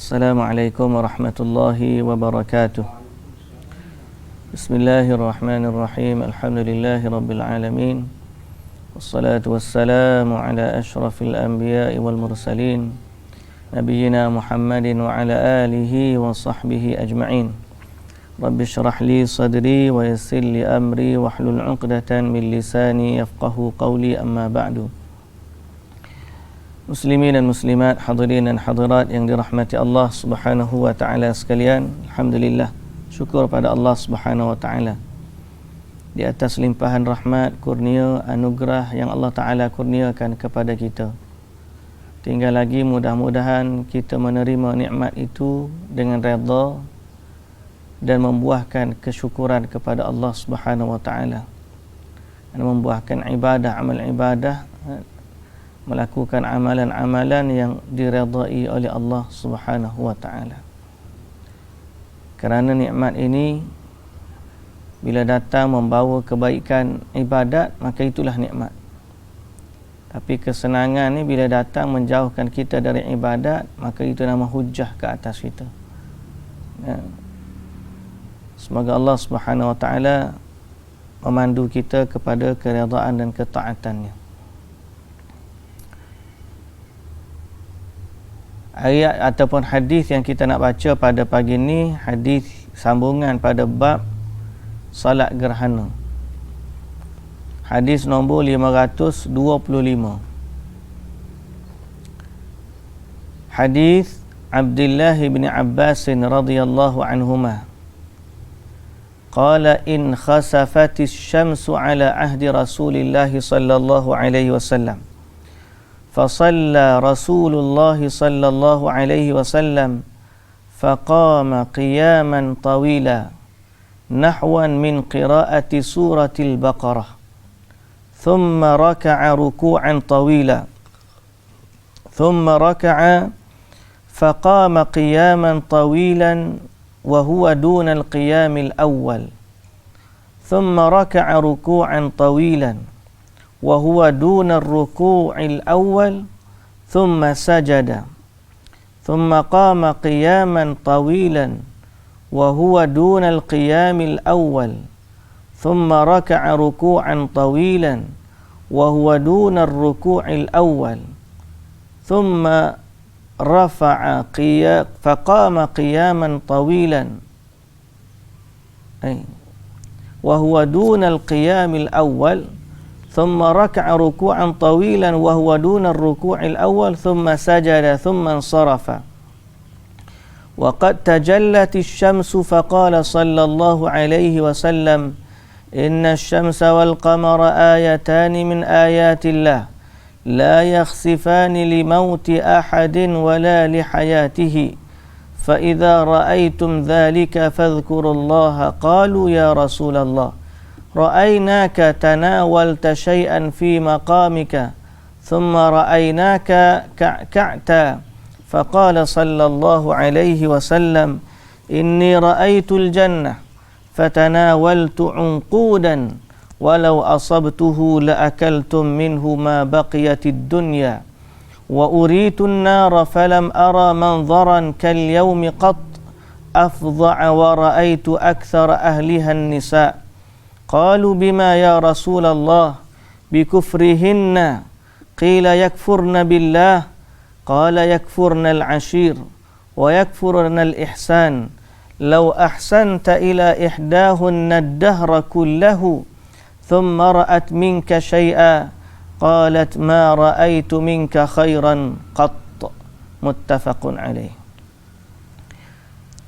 Assalamualaikum warahmatullahi wabarakatuh. Bismillahirrahmanirrahim. Alhamdulillahi rabbil alamin. Wassalatu wassalamu ala ashrafil anbiya'i wal mursalin nabiyyina Muhammadin wa ala alihi wa sahbihi ajma'in. Rabbi shrah li sadri wa yassir li amri wahlul 'uqdatan min lisani yafqahu qawli, amma ba'du. Muslimin dan muslimat, hadirin dan hadirat yang dirahmati Allah Subhanahu wa taala sekalian, alhamdulillah, syukur pada Allah Subhanahu wa taala di atas limpahan rahmat, kurnia, anugerah yang Allah taala kurniakan kepada kita. Tinggal lagi mudah-mudahan kita menerima nikmat itu dengan redha dan membuahkan kesyukuran kepada Allah Subhanahu wa taala, dan membuahkan ibadah, amal ibadah, melakukan amalan-amalan yang diredai oleh Allah Subhanahu wa taala. Kerana nikmat ini bila datang membawa kebaikan ibadat, maka itulah nikmat. Tapi kesenangan ni bila datang menjauhkan kita dari ibadat, maka itu nama hujah ke atas kita. Ya. Semoga Allah Subhanahu wa taala memandu kita kepada keredaan dan ketaatannya. Ayat ataupun hadis yang kita nak baca pada pagi ini, hadis sambungan pada bab salat gerhana. Hadis nombor 525. Hadis Abdullah bin Abbas radhiyallahu anhuma qala in khasafatis syamsu ala ahdi Rasulillah sallallahu alaihi wasallam فصلى رسول الله صلى الله عليه وسلم فقام قياما طويلا نحوا من قراءة سورة البقرة ثم ركع ركوعا طويلا ثم ركع فقام قياما طويلا وهو دون القيام الأول ثم ركع ركوعا طويلا وهو دون الركوع الأول ثم سجد ثم قام قياما طويلا وهو دون القيام الأول ثم ركع ركوعا طويلا وهو دون الركوع الأول ثم رفع فقام قياما طويلا وهو دون القيام الأول ثم ركع ركوعا طويلا وهو دون الركوع الأول ثم سجد ثم انصرف وقد تجلت الشمس فقال صلى الله عليه وسلم إن الشمس والقمر آيتان من آيات الله لا يخسفان لموت أحد ولا لحياته فإذا رأيتم ذلك فاذكروا الله قالوا يا رسول الله رأيناك تناولت شيئا في مقامك ثم رأيناك كعكعت فقال صلى الله عليه وسلم إني رأيت الجنة فتناولت عنقودا ولو أصبته لأكلتم منه ما بقيت الدنيا وأريت النار فلم أرى منظرا كاليوم قط أفظع ورأيت أكثر أهلها النساء قالوا بما يا رسول الله بكفرهن قيل يكفرن بالله قال يكفرن العشير ويكفرن الإحسان لو أحسنت إلى إحداهن الدهر كله ثم رأت منك شيئا قالت ما رأيت منك خيرا قط متفق عليه.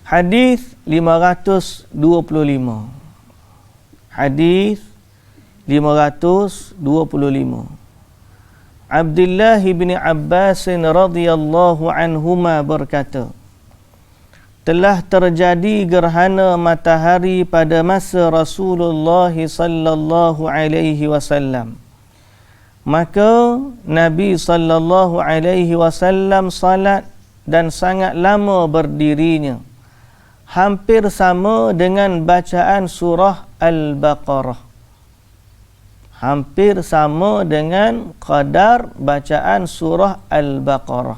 Hadis 525. Hadis 525. Abdullah bin Abbas radhiyallahu anhuma berkata, telah terjadi gerhana matahari pada masa Rasulullah sallallahu alaihi wasallam. Maka Nabi sallallahu alaihi wasallam salat dan sangat lama berdirinya, hampir sama dengan bacaan surah Al-Baqarah. Hampir sama dengan qadar bacaan surah Al-Baqarah.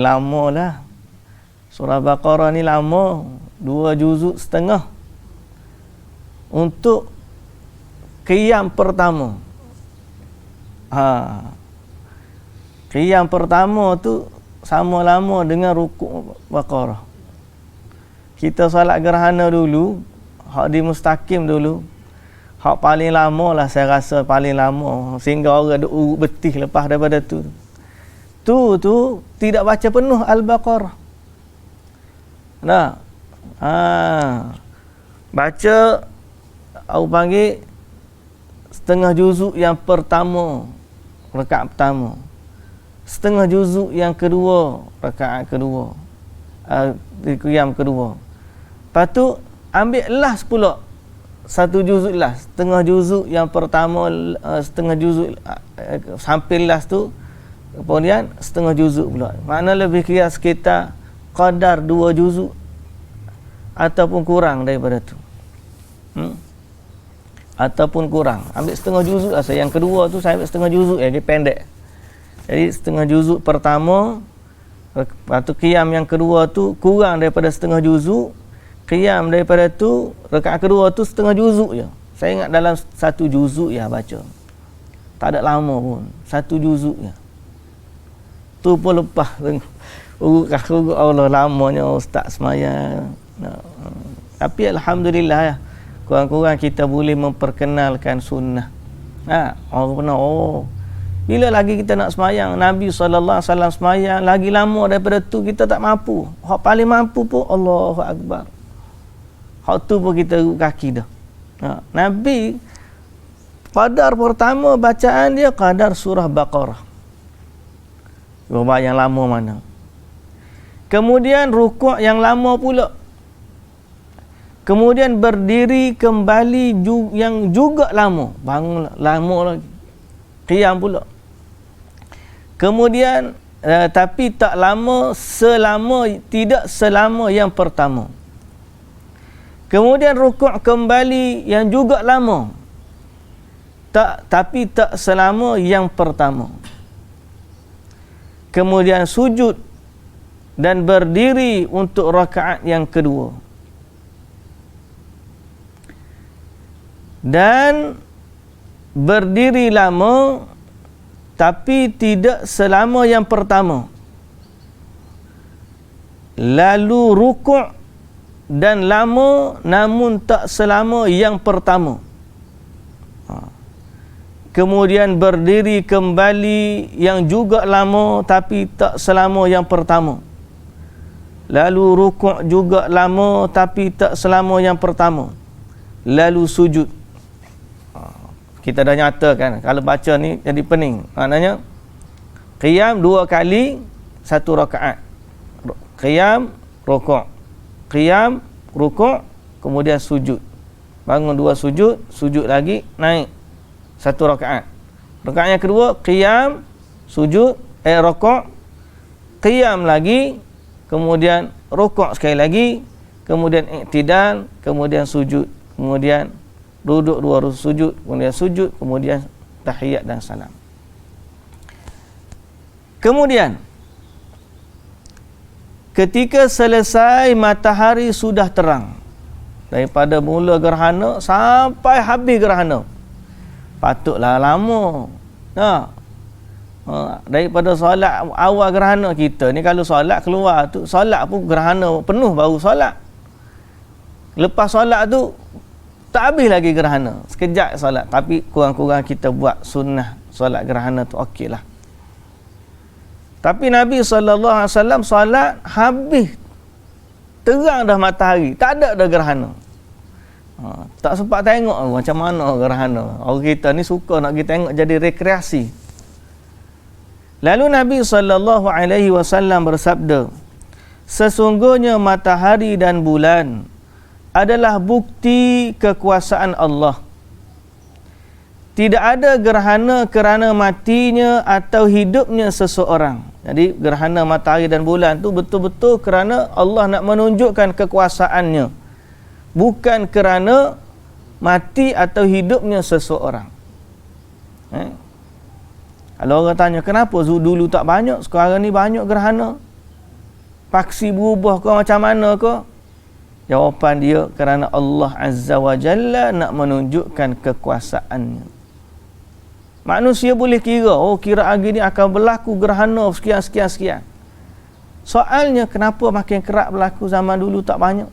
Lama lah. Surah Baqarah ni lama, 2 juzuk setengah untuk qiyam pertama. Qiyam pertama tu sama lama dengan rukuk Baqarah. Kita solat gerhana dulu, hak di mustaqim dulu, hak paling lama lah, saya rasa paling lama, sehingga orang duk urut betih lepas daripada tu tidak baca penuh Al-Baqarah. Nah, baca aku panggil setengah juzuk yang pertama, rakaat pertama, setengah juzuk yang kedua, rakaat kedua, qiyam kedua. Lepas tu ambil last pula satu juzuk last, setengah juzuk yang pertama, setengah juzuk sampai last tu, kemudian setengah juzuk pula. Makna lebih kira sekitar qadar 2 juzuk ataupun kurang daripada tu. Ataupun kurang. Ambil setengah juzuk lah. Yang kedua tu saya ambil setengah juzuk, dia pendek. Jadi setengah juzuk pertama, lepas tu qiyam yang kedua tu kurang daripada setengah juzuk. Qiyam daripada tu, rakaat kedua tu setengah juzuk je. Saya ingat dalam 1 juzuk ya baca. Tak ada lama pun. 1 juzuk je. Tu pun lepas. Urut Allah lamanya ustaz semayang. Tapi alhamdulillah ya, kurang-kurang kita boleh memperkenalkan sunnah. Orang pernah, bila lagi kita nak semayang, Nabi SAW semayang lagi lama daripada tu kita tak mampu. Hak paling mampu pun Allahu Akbar. Hak tu pun kita urut kaki dah. Nabi qadar pertama bacaan dia qadar surah Baqarah. Berapa yang lama mana. Kemudian rukuk yang lama pula. Kemudian berdiri kembali yang juga lama. Bangun lama lagi. Qiyam pula. Kemudian tapi tak lama tidak selama yang pertama. Kemudian rukuk kembali yang juga lama. Tapi tak selama yang pertama. Kemudian sujud dan berdiri untuk rakaat yang kedua. Dan berdiri lama tapi tidak selama yang pertama. Lalu rukuk dan lama namun tak selama yang pertama. Kemudian berdiri kembali yang juga lama tapi tak selama yang pertama. Lalu rukuk juga lama tapi tak selama yang pertama. Lalu sujud. Kita dah nyatakan kalau baca ni jadi pening. Maknanya qiyam 2 kali 1 rakaat. Qiyam, rukuk. Qiyam, rukuk, kemudian sujud. Bangun 2 sujud, sujud lagi, naik 1 rakaat. Rakaat yang kedua qiyam, sujud, rukuk, qiyam lagi, kemudian rukuk sekali lagi, kemudian i'tidal, kemudian sujud, kemudian duduk 2 sujud, kemudian tahiyat dan salam. Kemudian ketika selesai matahari sudah terang, daripada mula gerhana sampai habis gerhana, patutlah lama. Daripada solat awal gerhana kita ni, kalau solat keluar tu, solat pun gerhana penuh baru solat. Lepas solat tu tak habis lagi gerhana, sekejap solat. Tapi kurang-kurang kita buat sunnah solat gerhana tu okeylah. Tapi Nabi SAW solat habis terang dah matahari, tak ada dah gerhana. Tak sempat tengok macam mana gerhana. Orang kita ni suka nak pergi tengok jadi rekreasi. Lalu Nabi SAW bersabda, sesungguhnya matahari dan bulan adalah bukti kekuasaan Allah. Tidak ada gerhana kerana matinya atau hidupnya seseorang. Jadi gerhana matahari dan bulan tu betul-betul kerana Allah nak menunjukkan kekuasaannya, bukan kerana mati atau hidupnya seseorang. Kalau orang tanya kenapa dulu tak banyak, sekarang ni banyak gerhana, paksi berubah ke macam mana ke? Jawapan dia, kerana Allah Azza wa Jalla nak menunjukkan kekuasaannya. Manusia boleh kira, kira hari ni akan berlaku gerhana sekian. Soalnya, kenapa makin kerap berlaku, zaman dulu tak banyak?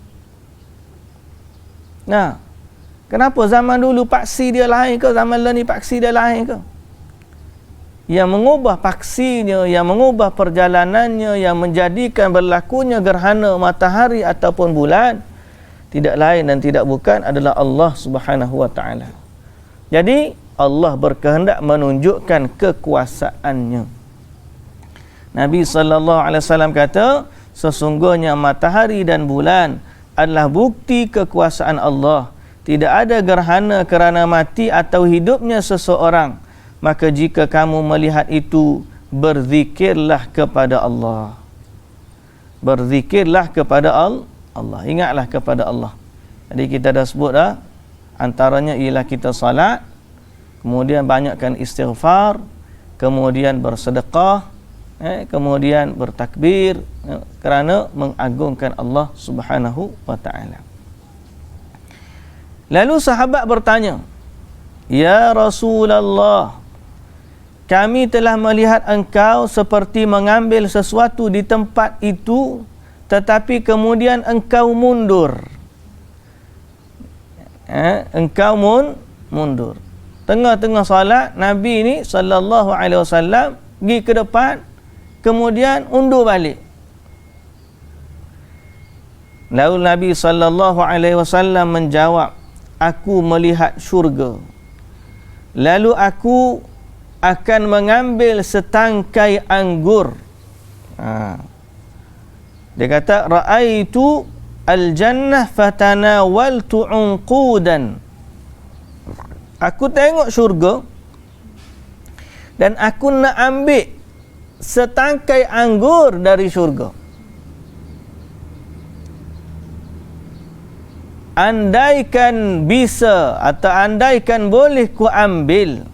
Nah, kenapa zaman dulu paksi dia lain ke, zaman ni paksi dia lain ke? Yang mengubah paksinya, yang mengubah perjalanannya, yang menjadikan berlakunya gerhana matahari ataupun bulan, tidak lain dan tidak bukan adalah Allah Subhanahu wa taala. Jadi Allah berkehendak menunjukkan kekuasaannya. Nabi sallallahu alaihi wasallam kata, sesungguhnya matahari dan bulan adalah bukti kekuasaan Allah. Tidak ada gerhana kerana mati atau hidupnya seseorang. Maka jika kamu melihat itu, berzikirlah kepada Allah. Berzikirlah kepada Allah. Ingatlah kepada Allah. Jadi kita dah sebut dah, antaranya ialah kita salat, kemudian banyakkan istighfar, kemudian bersedekah, kemudian bertakbir, kerana mengagungkan Allah Subhanahu wa taala. Lalu sahabat bertanya, "Ya Rasulullah, kami telah melihat engkau seperti mengambil sesuatu di tempat itu, tetapi kemudian engkau mundur." Engkau mundur. Tengah-tengah salat, Nabi ni sallallahu alaihi wasallam pergi ke depan, kemudian undur balik. Lalu Nabi sallallahu alaihi wasallam menjawab, "Aku melihat syurga. Lalu aku akan mengambil setangkai anggur." Dia kata, "Ra'aitu al-jannah fatanawaltu unqudan." Aku tengok syurga dan aku nak ambil setangkai anggur dari syurga. Andaikan bisa atau andaikan boleh ku ambil.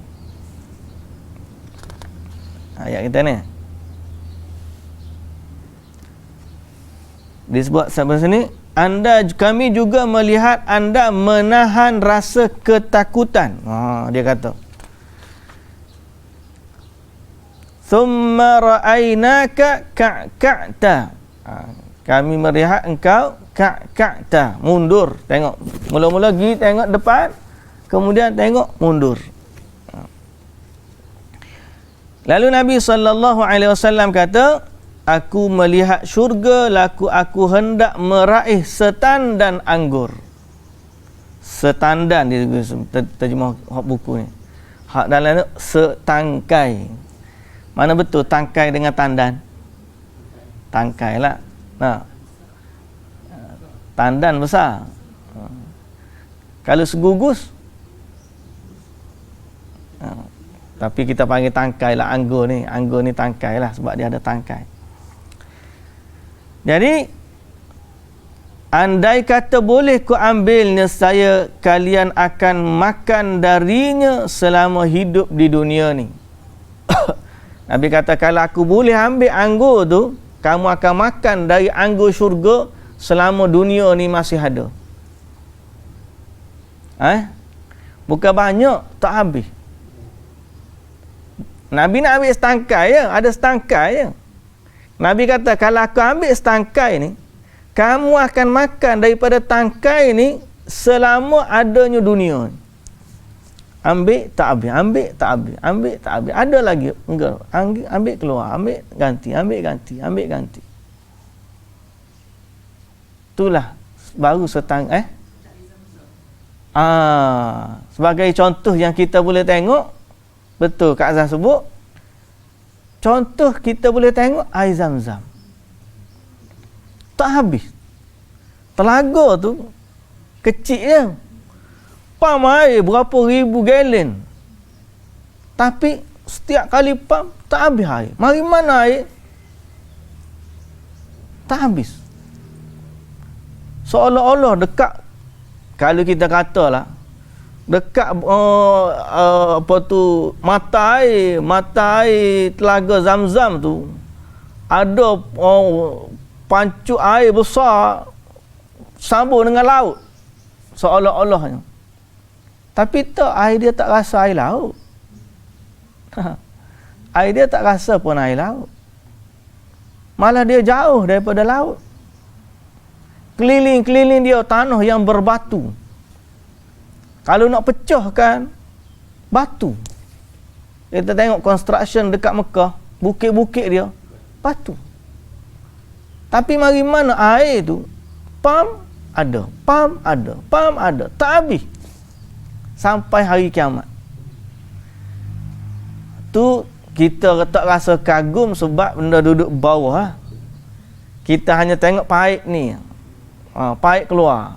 Ayat kita ni disebut sampai sini, kami juga melihat anda menahan rasa ketakutan. Dia kata, "Thumma ra'ainaka ka'ka'ta." Kami melihat engkau ka'ka'ta, mundur. Tengok, mula-mula pergi tengok depan, kemudian tengok mundur. Lalu Nabi sallallahu alaihi wasallam kata, "Aku melihat syurga, laku aku hendak meraih setandan anggur." Setandan, dia terjemah buku ni. Hak dalam ni setangkai. Mana betul tangkai dengan tandan? Tangkai lah. Nah, tandan besar. Kalau segugus, tapi kita panggil tangkai lah anggur ni. Anggur ni tangkai lah sebab dia ada tangkai. Jadi, andai kata boleh ku ambil, nescaya kalian akan makan darinya selama hidup di dunia ni. Nabi kata, kalau aku boleh ambil anggur tu, kamu akan makan dari anggur syurga selama dunia ni masih ada. Bukan banyak, tak habis. Nabi nak ambil setangkai je, ada setangkai je. Nabi kata, kalau aku ambil setangkai ni, kamu akan makan daripada tangkai ni selama adanya dunia. Ambil tak habis, ambil tak habis, ambil tak habis. Ada lagi, enggak, ambil keluar, ambil ganti, ambil ganti, ambil ganti. Itulah baru setangkai. Sebagai contoh yang kita boleh tengok, betul Kak Azhar sebut, contoh kita boleh tengok air Zam-Zam. Tak habis. Telaga tu kecil je. Pam air berapa ribu galen. Tapi setiap kali pam tak habis air. Mari mana air? Tak habis. Seolah-olah dekat, kalau kita katalah dekat apa tu mata air telaga Zam-Zam tu ada pancuk air besar sambung dengan laut seolah-olahnya. Tapi tak, air dia tak rasa air laut. Air dia tak rasa pun air laut. Malah dia jauh daripada laut. Keliling-keliling dia tanah yang berbatu. Kalau nak pecahkan batu. Kita tengok construction dekat Mekah, bukit-bukit dia batu. Tapi mari mana air tu, pam ada, pam ada, pam ada, tak habis sampai hari kiamat. Tu kita tak rasa kagum sebab benda duduk bawah. Kita hanya tengok paip ni, paip keluar.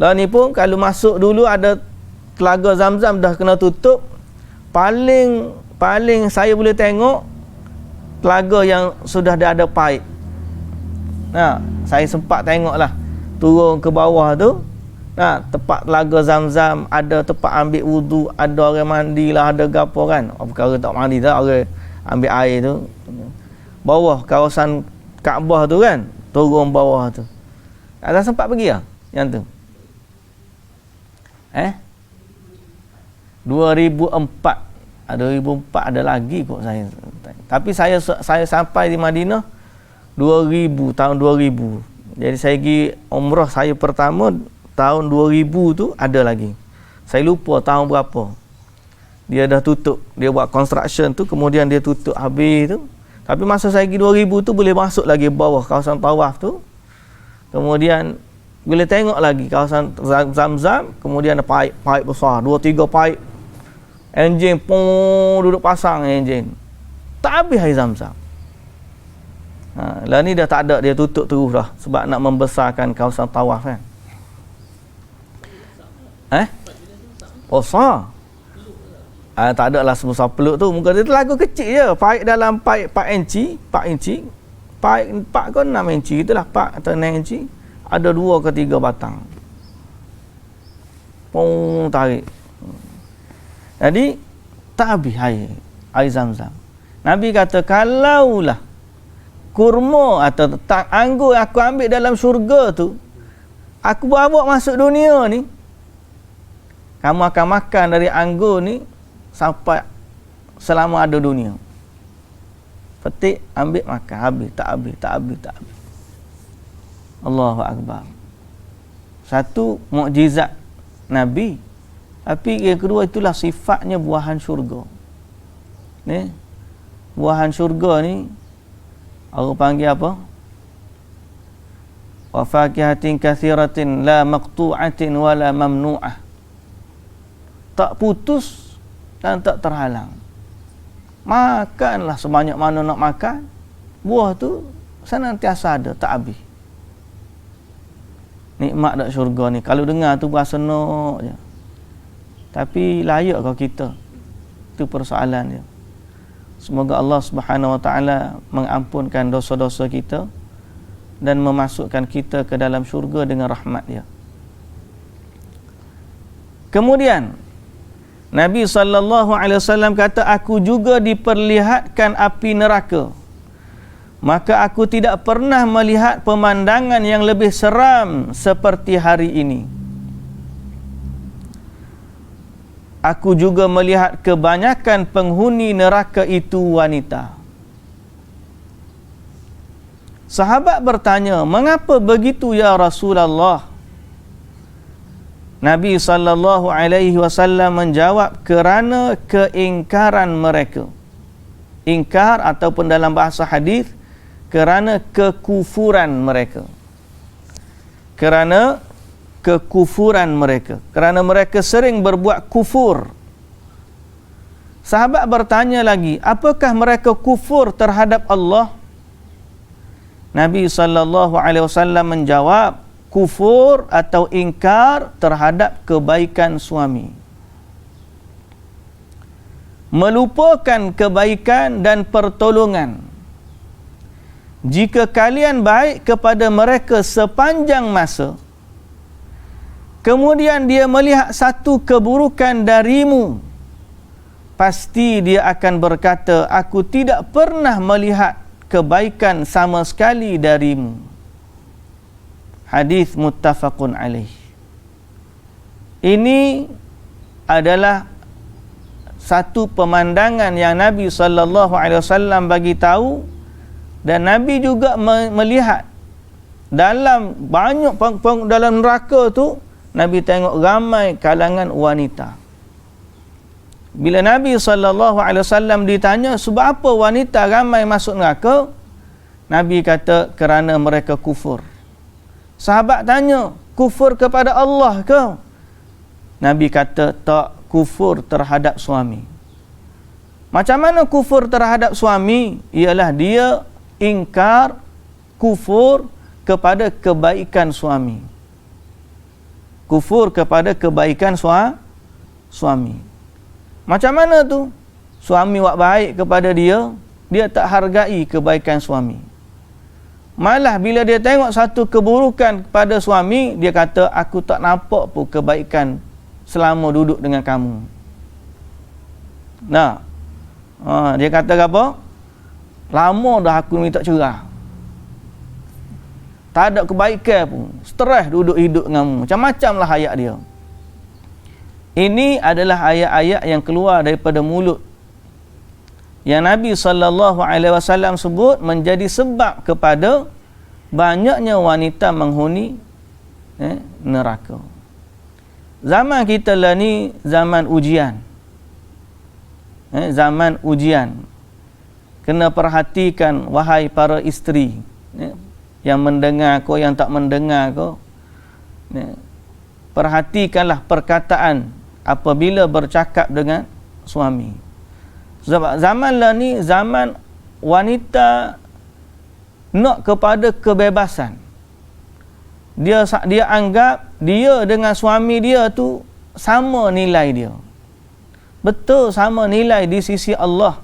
Lah ni pun kalau masuk dulu ada telaga Zam-Zam dah kena tutup. Paling saya boleh tengok telaga yang sudah ada paip. Nah, saya sempat tengoklah turun ke bawah tu. Nah, tempat telaga Zam-Zam, ada tempat ambil wudu, ada orang mandi lah, ada gapo kan. Perkara tak mandi dah, orang ambil air tu. Bawah kawasan Kaabah tu kan, turun bawah tu. Ada sempat pergi lah yang tu. 2004 ada lagi kot saya. Tapi saya sampai di Madinah tahun 2000. Jadi saya pergi umrah saya pertama tahun 2000 tu ada lagi. Saya lupa tahun berapa. Dia dah tutup. Dia buat construction tu, kemudian dia tutup habis tu. Tapi masa saya pergi 2000 tu boleh masuk lagi bawah kawasan tawaf tu. Kemudian boleh tengok lagi kawasan Zam-Zam, kemudian ada paip besar, 2-3 paip. Enjin pun duduk pasang enjin. Tak habis air Zam-Zam. Lah ni dah tak ada, dia tutup terus dah sebab nak membesarkan kawasan tawaf kan. Besar. Tak ada lah sebesar peluk tu. Muka dia telaga kecil je. Paip dalam paip 4 inci. Paip 4 ke 6 inci. Itulah 4 atau 6 inci. Ada 2 ke 3 batang. Pung tarik. Jadi tak habis air Zam-Zam. Nabi kata kalaulah kurma atau anggur aku ambil dalam syurga tu, aku bawa masuk dunia ni, kamu akan makan dari anggur ni sampai selama ada dunia. Petik, ambil, makan, habis, tak habis. Allahu Akbar. Satu mukjizat Nabi. Tapi yang kedua itulah sifatnya buahan syurga. Ni, buahan syurga ni orang panggil apa? Wa fakihatin katsiratin la maqtu'atin wala mamnu'ah. Tak putus dan tak terhalang. Makanlah sebanyak mana nak makan. Buah tu senantiasa ada, tak habis. Nikmat dak syurga ni. Kalau dengar tu berasa nak je. Tapi layak kau kita? Itu persoalan dia. Semoga Allah Subhanahu Wa Taala mengampunkan dosa-dosa kita dan memasukkan kita ke dalam syurga dengan rahmat dia. Kemudian Nabi SAW kata, aku juga diperlihatkan api neraka. Maka aku tidak pernah melihat pemandangan yang lebih seram seperti hari ini. Aku juga melihat kebanyakan penghuni neraka itu wanita. Sahabat bertanya, mengapa begitu ya Rasulullah? Nabi SAW menjawab, kerana keingkaran mereka. Ingkar ataupun dalam bahasa hadis, kerana kekufuran mereka. Kerana kekufuran mereka. Kerana mereka sering berbuat kufur. Sahabat bertanya lagi, apakah mereka kufur terhadap Allah? Nabi SAW menjawab, kufur atau ingkar terhadap kebaikan suami. Melupakan kebaikan dan pertolongan. Jika kalian baik kepada mereka sepanjang masa, kemudian dia melihat satu keburukan darimu, pasti dia akan berkata, aku tidak pernah melihat kebaikan sama sekali darimu. Hadis muttafaqun alaih. Ini adalah satu pemandangan yang Nabi SAW bagi tahu, dan Nabi juga melihat dalam banyak dalam neraka tu, Nabi tengok ramai kalangan wanita. Bila Nabi SAW ditanya sebab apa wanita ramai masuk neraka, Nabi kata kerana mereka kufur. Sahabat tanya, kufur kepada Allah ke? Nabi kata tak, kufur terhadap suami. Macam mana kufur terhadap suami? Ialah dia ingkar, kufur kepada kebaikan suami. Kufur kepada kebaikan suami. Macam mana tu? Suami buat baik kepada dia, dia tak hargai kebaikan suami. Malah bila dia tengok satu keburukan kepada suami, dia kata aku tak nampak pun kebaikan selama duduk dengan kamu. Nah, dia kata apa? Lama dah aku minta cerah. Tak ada kebaikan pun. Stres duduk hidup denganmu. Macam-macam lah ayat dia. Ini adalah ayat-ayat yang keluar daripada mulut yang Nabi SAW sebut menjadi sebab kepada banyaknya wanita menghuni neraka. Zaman kita lah ni zaman ujian. Zaman ujian. Kena perhatikan wahai para isteri, yang mendengar ko, yang tak mendengar ko, perhatikanlah perkataan apabila bercakap dengan suami. Sebab zaman lah ni zaman wanita nak kepada kebebasan. Dia anggap dia dengan suami dia tu sama nilai dia. Betul sama nilai di sisi Allah.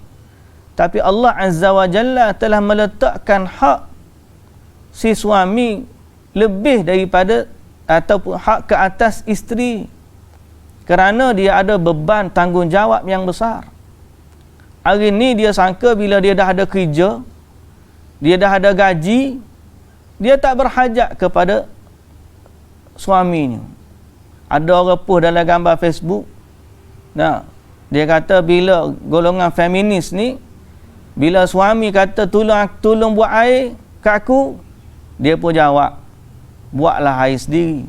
Tapi Allah Azza wa Jalla telah meletakkan hak si suami lebih daripada ataupun hak ke atas isteri, kerana dia ada beban tanggungjawab yang besar. Hari ni dia sangka bila dia dah ada kerja, dia dah ada gaji, dia tak berhajat kepada suaminya. Ada orang post dalam gambar Facebook, nah, dia kata bila golongan feminis ni, bila suami kata tolong buat air kat aku, dia pun jawab, buatlah air sendiri.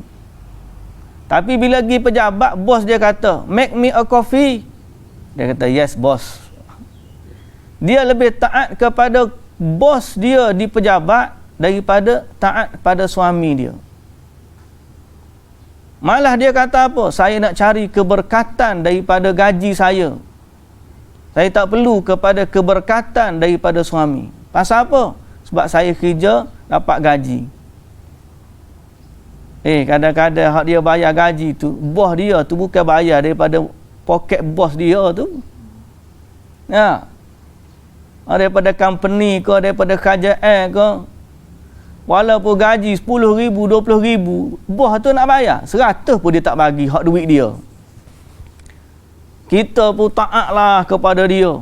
Tapi bila pergi pejabat, bos dia kata, make me a coffee. Dia kata, yes boss. Dia lebih taat kepada bos dia di pejabat daripada taat pada suami dia. Malah dia kata apa? Saya nak cari keberkatan daripada gaji saya. Saya tak perlu kepada keberkatan daripada suami. Pasal apa? Sebab saya kerja dapat gaji. Kadang-kadang hak dia bayar gaji tu, bos dia tu bukan bayar daripada poket bos dia tu. Ya. Daripada company ke, daripada kerajaan ke. Walaupun gaji 10,000, 20,000, bos tu nak bayar 100 pun dia tak bagi hak duit dia. Kita pun taatlah kepada dia,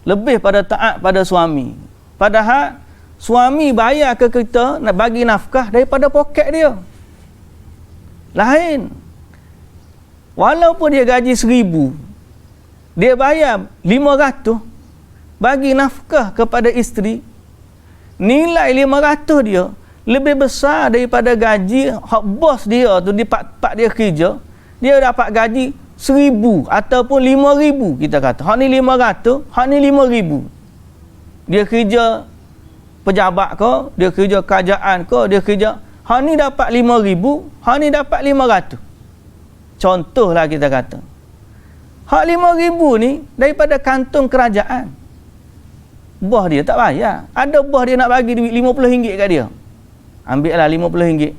lebih pada taat pada suami. Padahal suami bayar ke kita nak bagi nafkah daripada poket dia. Lain. Walaupun dia gaji 1,000, dia bayar 500 bagi nafkah kepada isteri. Nilai 500 dia lebih besar daripada gaji hak bos dia tu di part dia kerja. Dia dapat gaji 1,000 ataupun 5,000 kita kata. Hak ni 500, hak ni 5,000. Dia kerja pejabat ke, dia kerja kerajaan ke, dia kerja, hak ni dapat 5,000, hak ni dapat 500. Contohlah kita kata. Hak 5,000 ni daripada kantung kerajaan. Bos dia tak bayar. Ada bos dia nak bagi duit RM50 kat dia. Ambil lah RM50.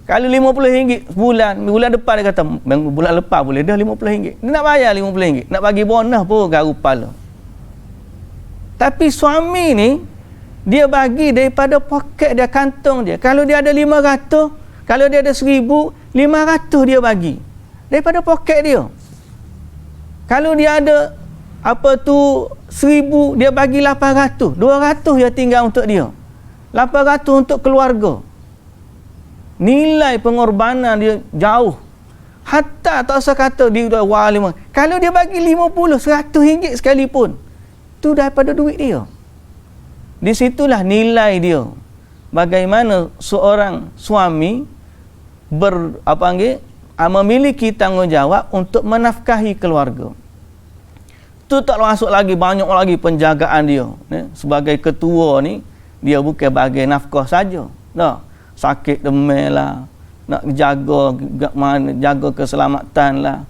Kalau RM50 bulan depan dia kata, bulan lepas boleh dah RM50. Dia nak bayar RM50. Nak bagi bonus pun garu kepala. Tapi suami ni, dia bagi daripada poket dia, kantong dia. Kalau dia ada 500, kalau dia ada 1,000, 500 dia bagi. Daripada poket dia. Kalau dia ada Apa tu 1,000 dia bagi 800, 200 dia tinggal untuk dia, 800 untuk keluarga. Nilai pengorbanan dia jauh. Hatta tak usah kata dia dah wali. Kalau dia bagi 50, 100 ringgit sekalipun, tu daripada duit dia. Di situlah nilai dia. Bagaimana seorang suami memiliki tanggungjawab untuk menafkahi keluarga. Tu tak masuk lagi, banyak lagi penjagaan dia. Sebagai ketua ni, dia bukan bagi nafkah saja. Nah, sakit demam lah, nak jaga keselamatan lah,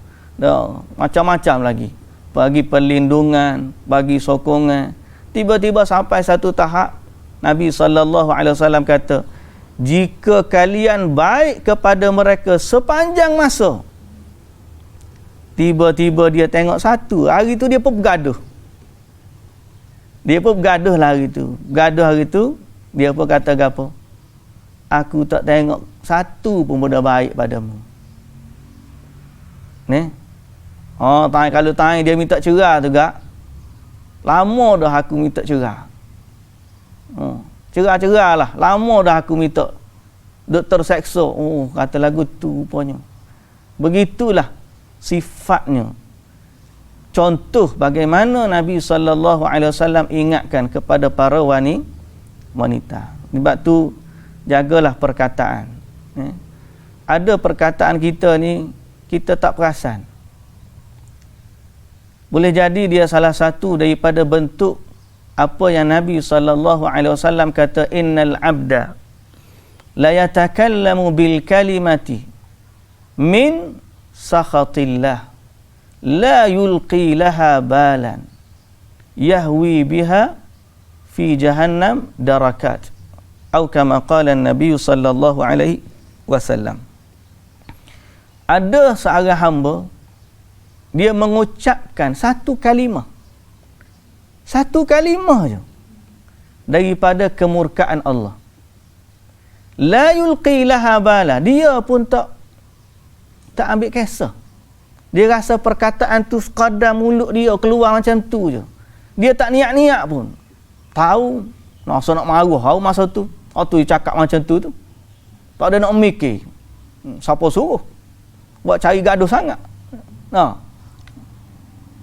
macam-macam lagi. Bagi perlindungan, bagi sokongan. Tiba-tiba sampai satu tahap, Nabi SAW kata, jika kalian baik kepada mereka sepanjang masa, tiba-tiba dia tengok satu, hari tu dia pun bergaduh. Dia pun bergaduh lah hari tu. Bergaduh hari tu, dia pun kata apa? Aku tak tengok satu pun benda baik padamu. Ni? Kalau tanya dia minta cerai tu gak. Lama dah aku minta cerai. Cerai-cerai lah. Lama dah aku minta. Duk terseksa. Kata lagu tu rupanya. Begitulah sifatnya. Contoh bagaimana Nabi SAW ingatkan kepada para wanita. Sebab tu jagalah perkataan. Ada perkataan kita ni kita tak perasan. Boleh jadi dia salah satu daripada bentuk apa yang Nabi SAW kata, innal abda la yatakallamu bil kalimati min sakhatillah la yulqi laha balan yahwi biha fi jahannam darakat, atau kama qala Nabi sallallahu alaihi wasallam. Ada seorang hamba, dia mengucapkan satu kalimah je daripada kemurkaan Allah, la yulqi laha bala, dia pun tak ambil kisah. Dia rasa perkataan tu sekadar mulut dia keluar macam tu je, dia tak niat-niat pun. Tahu masa nak marah, tahu masa tu dia cakap macam tu tak ada nak mikir siapa suruh buat cari gaduh sangat.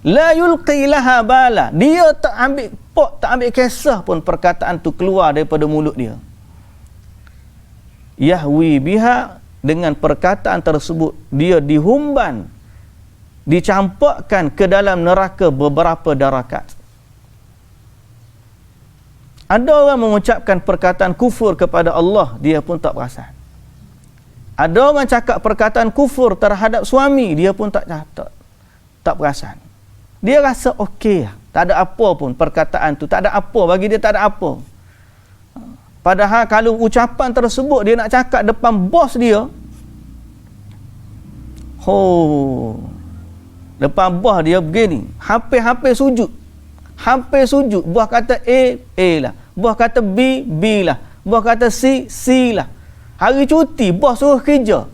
La yulqi laha bala, dia tak ambil kisah pun perkataan tu keluar daripada mulut dia. Yahwi biha, dengan perkataan tersebut dia dihumban, dicampakkan ke dalam neraka beberapa darakat. Ada orang mengucapkan perkataan kufur kepada Allah, dia pun tak perasan. Ada orang cakap perkataan kufur terhadap suami, dia pun tak perasan. Dia rasa okey, tak ada apa pun perkataan tu, tak ada apa, bagi dia tak ada apa. Padahal kalau ucapan tersebut dia nak cakap depan bos dia, depan bos dia begini, hampir sujud, buah kata A lah, buah kata B lah, buah kata C lah. Hari cuti bos suruh kerja.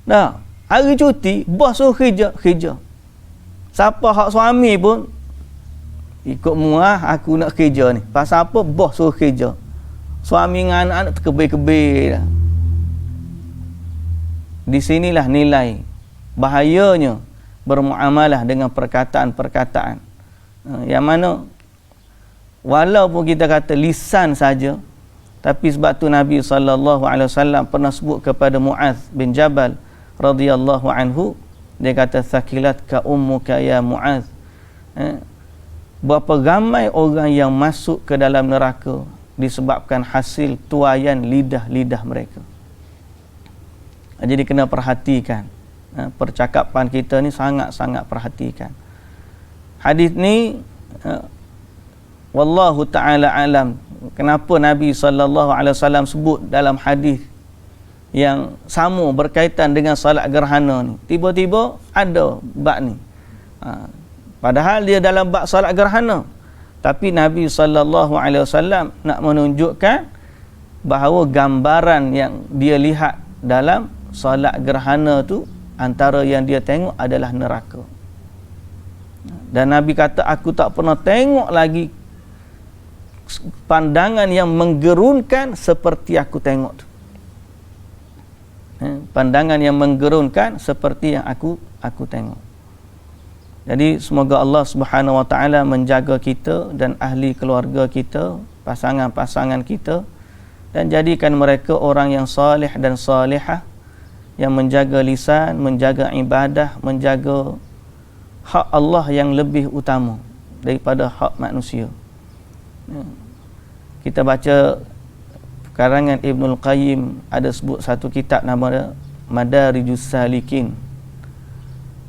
Nah, hari cuti bos suruh kerja. Siapa hak suami pun ikut muah, aku nak kerja ni. Pasal apa? Bos suruh kerja. Suami dengan anak terkebir-kebir dah. Di sinilah nilai bahayanya bermuamalah dengan perkataan-perkataan yang mana walaupun kita kata lisan saja, tapi sebab tu Nabi SAW pernah sebut kepada Mu'adz bin Jabal radhiyallahu anhu, dia kata, thaqilatka ummuka ya Mu'adz. Berapa ramai orang yang masuk ke dalam neraka disebabkan hasil tuaian lidah-lidah mereka. Jadi kena perhatikan, percakapan kita ni sangat-sangat perhatikan. Hadis ni wallahu ta'ala alam, kenapa Nabi SAW sebut dalam hadis yang sama berkaitan dengan salat gerhana ni. Tiba-tiba ada bab ni. Padahal dia dalam bab salat gerhana, tapi Nabi SAW nak menunjukkan bahawa gambaran yang dia lihat dalam salat gerhana tu, antara yang dia tengok adalah neraka. Dan Nabi kata, aku tak pernah tengok lagi pandangan yang menggerunkan seperti aku tengok tu. Pandangan yang menggerunkan seperti yang aku tengok. Jadi semoga Allah Subhanahu Wa Taala menjaga kita dan ahli keluarga kita, pasangan-pasangan kita, dan jadikan mereka orang yang salih dan salihah, yang menjaga lisan, menjaga ibadah, menjaga hak Allah yang lebih utama daripada hak manusia. Kita baca karangan Ibnul Qayyim, ada sebut satu kitab nama dia Madarijus Salikin.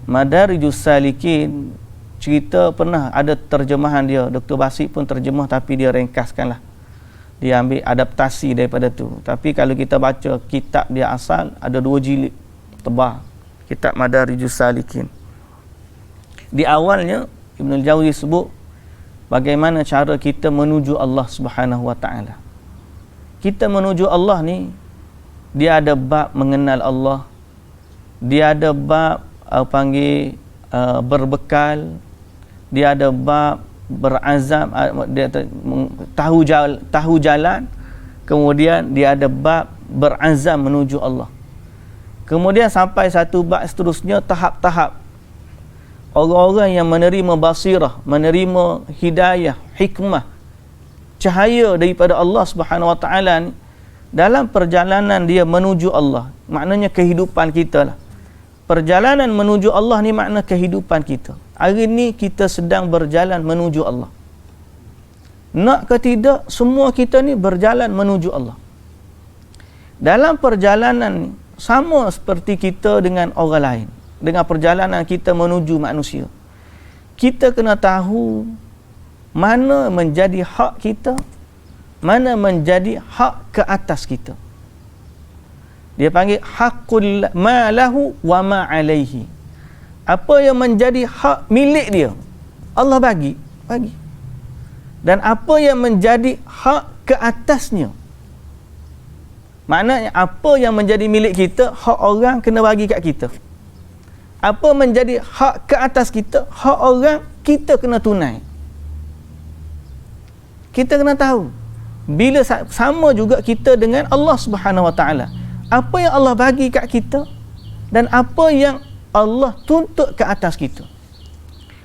Madarijus Salikin, cerita pernah ada terjemahan dia, Dr. Basit pun terjemah tapi dia ringkaskan lah, dia ambil adaptasi daripada tu. Tapi kalau kita baca kitab dia asal, ada 2 jilid tebal, kitab Madarijus Salikin. Di awalnya Ibnul Jauzi sebut bagaimana cara kita menuju Allah Subhanahu Wa Taala. Kita menuju Allah ni, dia ada bab mengenal Allah, dia ada bab berbekal, dia ada bab berazam, dia tahu jalan, kemudian dia ada bab berazam menuju Allah. Kemudian sampai satu bab seterusnya, tahap-tahap. Orang-orang yang menerima basirah, menerima hidayah, hikmah, cahaya daripada Allah Subhanahu Wa Taala ni, dalam perjalanan dia menuju Allah, maknanya kehidupan kita lah. Perjalanan menuju Allah ni makna kehidupan kita. Hari ni kita sedang berjalan menuju Allah. Nak ke tidak, semua kita ni berjalan menuju Allah. Dalam perjalanan ni, sama seperti kita dengan orang lain, dengan perjalanan kita menuju manusia, kita kena tahu mana menjadi hak kita, mana menjadi hak ke atas kita. Dia panggil haqqul ma lahu wa ma alaihi. Apa yang menjadi hak milik dia, Allah bagi. Dan apa yang menjadi hak ke atasnya, maknanya apa yang menjadi milik kita, hak orang kena bagi kat kita. Apa menjadi hak ke atas kita, hak orang kita kena tunai. Kita kena tahu. Bila sama juga kita dengan Allah Subhanahu Wa Taala. Apa yang Allah bagi kat kita dan apa yang Allah tuntut ke atas kita.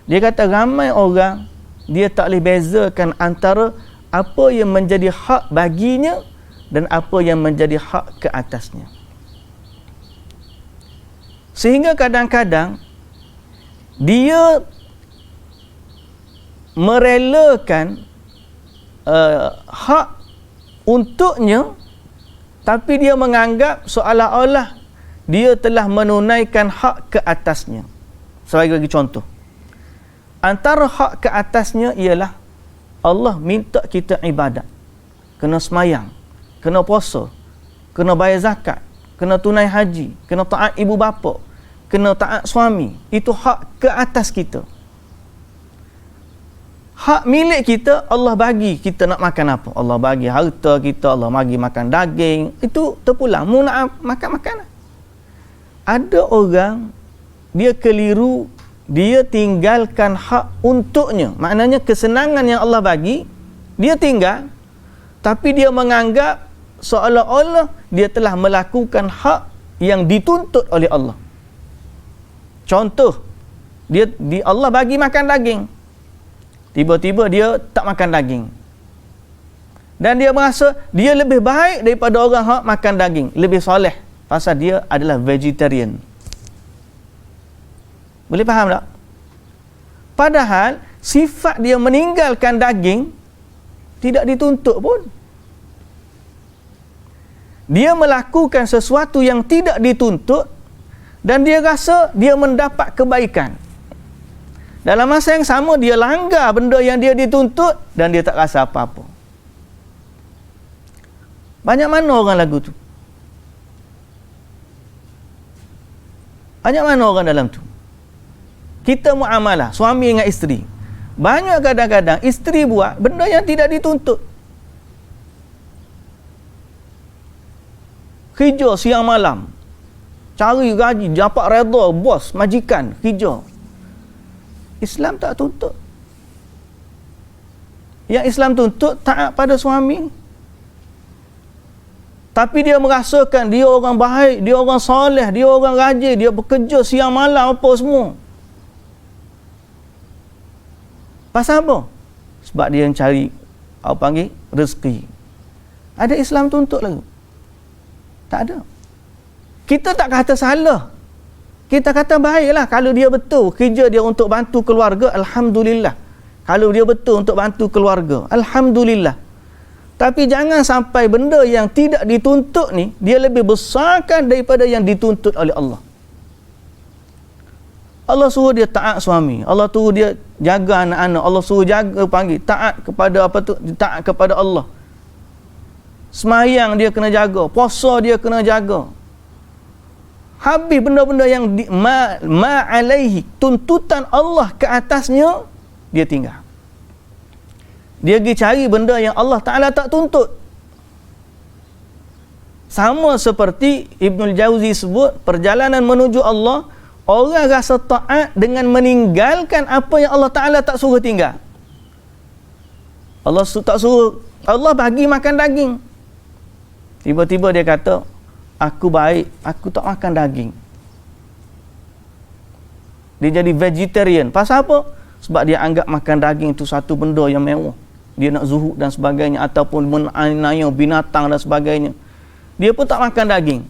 Dia kata ramai orang dia tak boleh bezakan antara apa yang menjadi hak baginya dan apa yang menjadi hak ke atasnya. Sehingga kadang-kadang dia merelakan hak untuknya, tapi dia menganggap seolah-olah dia telah menunaikan hak ke atasnya. Sebagai contoh, antara hak ke atasnya ialah Allah minta kita ibadat, kena semayang, kena puasa, kena bayar zakat, kena tunai haji, kena taat ibu bapa, kena taat suami. Itu hak ke atas kita. Hak milik kita, Allah bagi kita nak makan apa. Allah bagi harta kita, Allah bagi makan daging, itu terpulang. Mu nak makan makanan. Ada orang dia keliru, dia tinggalkan hak untuknya. Maknanya kesenangan yang Allah bagi dia tinggal, tapi dia menganggap seolah-olah dia telah melakukan hak yang dituntut oleh Allah. Contoh, Allah bagi makan daging, tiba-tiba dia tak makan daging, dan dia merasa dia lebih baik daripada orang hak makan daging, lebih soleh pasal dia adalah vegetarian. Boleh faham tak? Padahal sifat dia meninggalkan daging tidak dituntut pun. Dia melakukan sesuatu yang tidak dituntut dan dia rasa dia mendapat kebaikan. Dalam masa yang sama dia langgar benda yang dia dituntut dan dia tak rasa apa-apa. Banyak mana orang lagu tu? Banyak mana orang dalam tu? Kita muamalah suami dengan isteri, banyak kadang-kadang isteri buat benda yang tidak dituntut. Kerja siang malam, cari gaji, dapat redha bos, majikan, kerja. Islam tak tuntut. Yang Islam tuntut taat pada suami. Tapi dia merasakan dia orang baik, dia orang soleh, dia orang rajin, dia bekerja siang malam apa semua. Pasal apa? Sebab dia cari apa panggil rezeki. Ada Islam tuntut lagi? Tak ada. Kita tak kata salah. Kita kata baiklah kalau dia betul kerja dia untuk bantu keluarga, alhamdulillah. Kalau dia betul untuk bantu keluarga, alhamdulillah. Tapi jangan sampai benda yang tidak dituntut ni dia lebih besarkan daripada yang dituntut oleh Allah. Allah suruh dia taat suami, Allah suruh dia jaga anak-anak, Allah suruh jaga panggil taat kepada apa tu, taat kepada Allah. Semayang dia kena jaga, puasa dia kena jaga. Habis benda-benda yang ma alaihi, tuntutan Allah ke atasnya, dia tinggal. Dia pergi cari benda yang Allah Ta'ala tak tuntut. Sama seperti Ibnul Jauzi sebut, perjalanan menuju Allah, orang rasa taat dengan meninggalkan apa yang Allah Ta'ala tak suruh tinggal. Allah tak suruh, Allah bagi makan daging. Tiba-tiba dia kata, aku baik, aku tak makan daging. Dia jadi vegetarian. Pasal apa? Sebab dia anggap makan daging itu satu benda yang mewah. Dia nak zuhud dan sebagainya, ataupun menaniaya binatang dan sebagainya. Dia pun tak makan daging.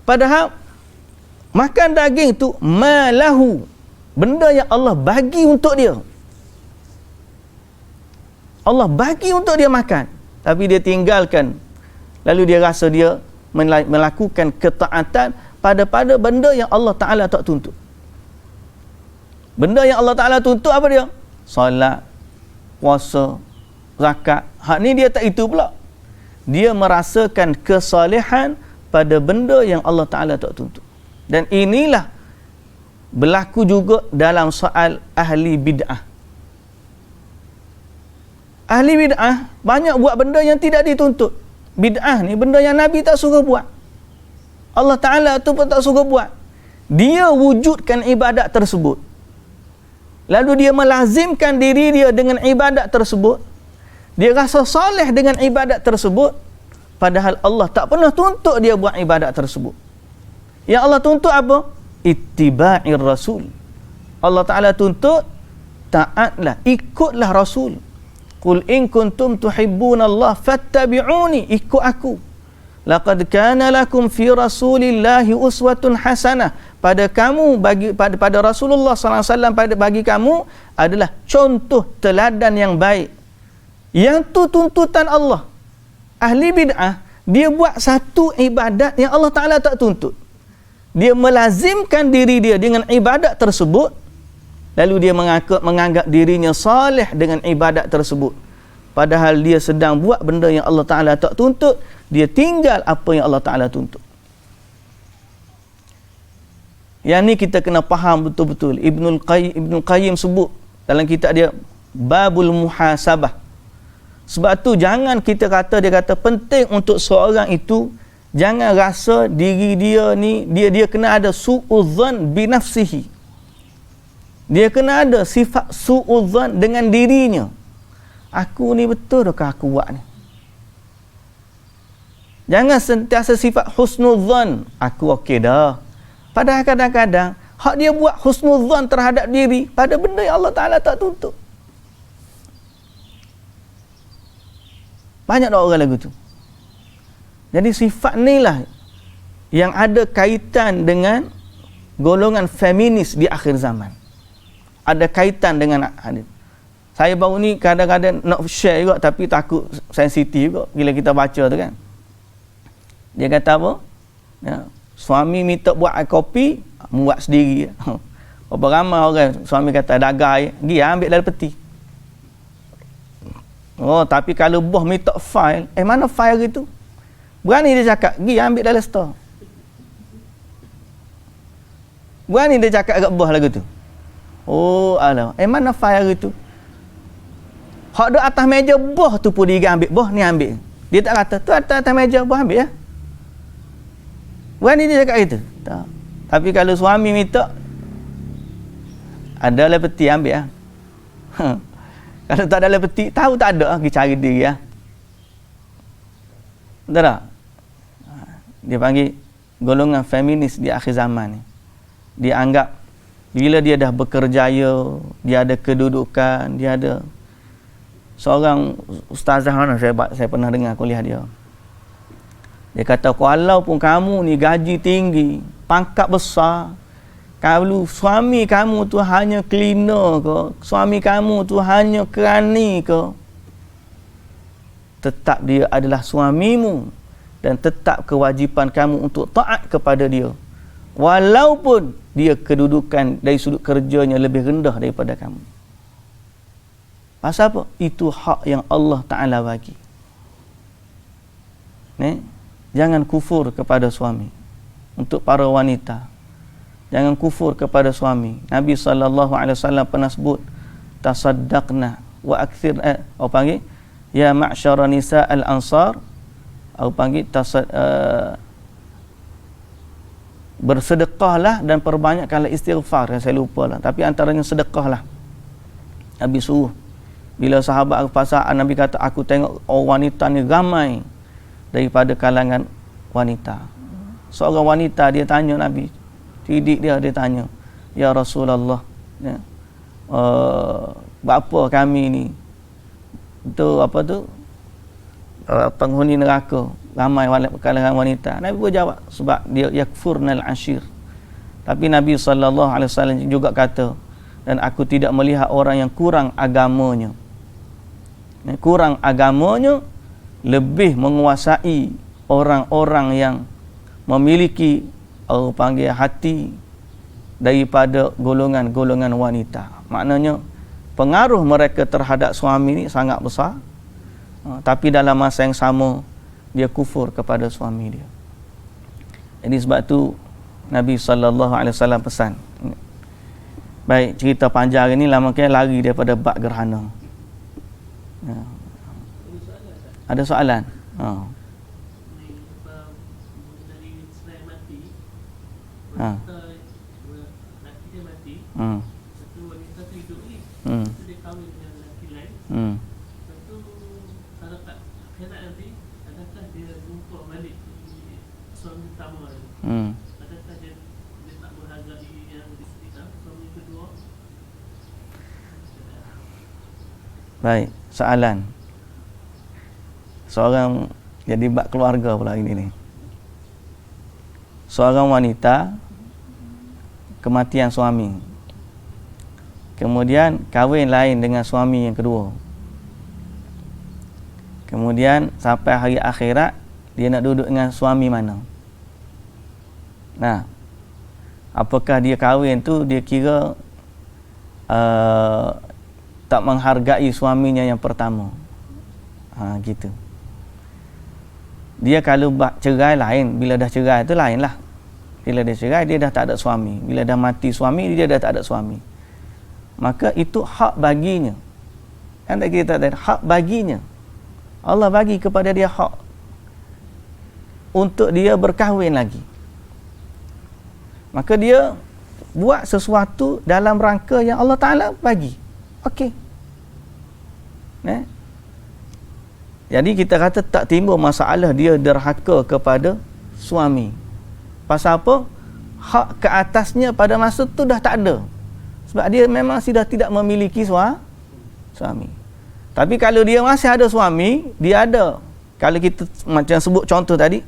Padahal makan daging itu malahu, benda yang Allah bagi untuk dia. Allah bagi untuk dia makan, tapi dia tinggalkan. Lalu dia rasa dia melakukan ketaatan pada benda yang Allah Ta'ala tak tuntut. Benda yang Allah Ta'ala tuntut apa dia? Solat, puasa, zakat. Hak ni dia tak itu pula. Dia merasakan kesalehan pada benda yang Allah Ta'ala tak tuntut. Dan inilah berlaku juga dalam soal ahli bid'ah. Ahli bid'ah banyak buat benda yang tidak dituntut. Bid'ah ni benda yang Nabi tak suruh buat. Allah Ta'ala tu pun tak suruh buat. Dia wujudkan ibadat tersebut. Lalu dia melazimkan diri dia dengan ibadat tersebut. Dia rasa soleh dengan ibadat tersebut. Padahal Allah tak pernah tuntut dia buat ibadat tersebut. Yang Allah tuntut apa? Ittiba'ir Rasul. Allah Ta'ala tuntut, taatlah, ikutlah Rasul. Qul in kuntum tuhibbunallaha fattabi'uni, ikut aku. Laqad kana lakum fi Rasulillahi uswatun hasanah. Pada kamu, pada Rasulullah sallallahu alaihi wasallam, bagi kamu adalah contoh teladan yang baik. Yang tu tuntutan Allah. Ahli bid'ah dia buat satu ibadat yang Allah Ta'ala tak tuntut. Dia melazimkan diri dia dengan ibadat tersebut, lalu dia menganggap dirinya saleh dengan ibadat tersebut. Padahal dia sedang buat benda yang Allah Ta'ala tak tuntut, dia tinggal apa yang Allah Ta'ala tuntut. Yang ni kita kena faham betul-betul. Ibnul Qayyim sebut dalam kitab dia Babul Muhasabah. Sebab tu jangan kita kata, dia kata penting untuk seorang itu jangan rasa diri dia ni dia kena ada su'udzan binafsihi. Dia kena ada sifat su'udzan dengan dirinya. Aku ni betul ke aku buat ni? Jangan sentiasa sifat husnudzan. Aku okey dah. Padahal kadang-kadang hak dia buat husnudzan terhadap diri pada benda yang Allah Ta'ala tak tuntut. Banyak dah orang lagu tu. Jadi sifat ni lah yang ada kaitan dengan golongan feminis di akhir zaman. Ada kaitan dengan hadis. Saya baru ni kadang-kadang nak share juga tapi takut sensitif juga bila kita baca tu kan. Dia kata apa? Ya, suami minta buat kopi, buat sendiri. Berapa ramai orang suami kata dagai, pergi ambil dari peti. Oh, tapi kalau bos minta file, mana file itu? Berani dia cakap, pergi ambil dalam store. Berani dia cakap kat bos lagu tu. Oh, alah. Mana file itu? Hak duk atas meja bos tu pun dia ambil. Bos ni ambil. Dia tak kata, tu atas meja bos ambil ya. Berani dia cakap itu? Tak. Tapi kalau suami minta, Ada lah peti ambil lah. Kalau tak ada lah peti, tahu tak ada, pergi cari diri lah. Betul tak? Dia panggil golongan feminis di akhir zaman ni. Dia anggap bila dia dah bekerjaya, dia ada kedudukan, dia ada seorang ustazah mana saya pernah dengar kuliah dia. Dia kata, walaupun kamu ni gaji tinggi, pangkat besar, kalau suami kamu tu hanya cleaner ke, suami kamu tu hanya kerani ke, tetap dia adalah suamimu dan tetap kewajipan kamu untuk taat kepada dia. Walaupun dia kedudukan dari sudut kerjanya lebih rendah daripada kamu. Pasal apa? Itu hak yang Allah Ta'ala bagi. Jangan kufur kepada suami. Untuk para wanita, jangan kufur kepada suami. Nabi SAW pernah sebut, tasaddaqna wa akthir, apa panggil? Ya ma'syara nisa al-ansar, apa panggil? Bersedekahlah dan perbanyakkanlah istighfar. Saya lupa lah, tapi antaranya sedekahlah. Nabi suruh. Bila sahabat pasangan, Nabi kata, aku tengok wanita ni ramai daripada kalangan wanita. Seorang wanita dia tanya Nabi, didik dia tanya, ya Rasulullah, ya, bapa kami ni tu apa tu, penghuni neraka, ramai kalangan wanita. Nabi pun jawab, sebab dia yakfurnal ashir. Tapi Nabi SAW juga kata, dan aku tidak melihat orang yang kurang agamanya. Kurang agamanya lebih menguasai orang-orang yang memiliki panggil hati daripada golongan-golongan wanita. Maknanya pengaruh mereka terhadap suami ni sangat besar, tapi dalam masa yang sama dia kufur kepada suami dia. Jadi sebab tu Nabi SAW pesan. Baik, cerita panjang ini lama kena lari daripada bab gerhana. Ada soalan? Laki dia mati, satu wanita tu hidup ni, dia kahwin dengan laki lain, lepas tu kalau tak akhirat nanti, adakah dia jumpa balik suami pertama ni? Adakah dia tak menghargai yang isteri suami kedua? Baik, soalan. Seorang jadi bab keluarga pula ini ni. Seorang wanita kematian suami, kemudian kahwin lain dengan suami yang kedua, kemudian sampai hari akhirat dia nak duduk dengan suami mana? Nah, apakah dia kahwin tu dia kira tak menghargai suaminya yang pertama? Gitu. Dia kalau cerai lain, bila dah cerai tu lain lah. Bila dia cerai, dia dah tak ada suami. Bila dah mati suami, dia dah tak ada suami. Maka itu hak baginya. Kan tak kita tadi, hak baginya. Allah bagi kepada dia hak untuk dia berkahwin lagi. Maka dia buat sesuatu dalam rangka yang Allah Ta'ala bagi. Okey. Jadi kita kata tak timbul masalah dia derhaka kepada suami. Pasal apa? Hak ke atasnya pada masa tu dah tak ada. Sebab dia memang sudah tidak memiliki suami. Tapi kalau dia masih ada suami, dia ada. Kalau kita macam sebut contoh tadi,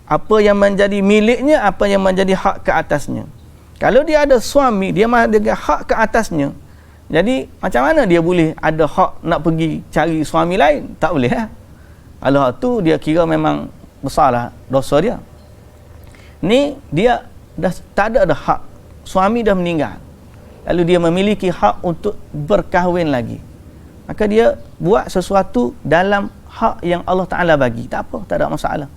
apa yang menjadi miliknya, apa yang menjadi hak ke atasnya. Kalau dia ada suami, dia ada hak ke atasnya. Jadi macam mana dia boleh ada hak nak pergi cari suami lain? Tak boleh lah. Kalau hak tu dia kira memang besarlah dosa dia. Ni dia dah tak ada hak. Suami dah meninggal. Lalu dia memiliki hak untuk berkahwin lagi. Maka dia buat sesuatu dalam hak yang Allah Ta'ala bagi. Tak apa, tak ada masalah.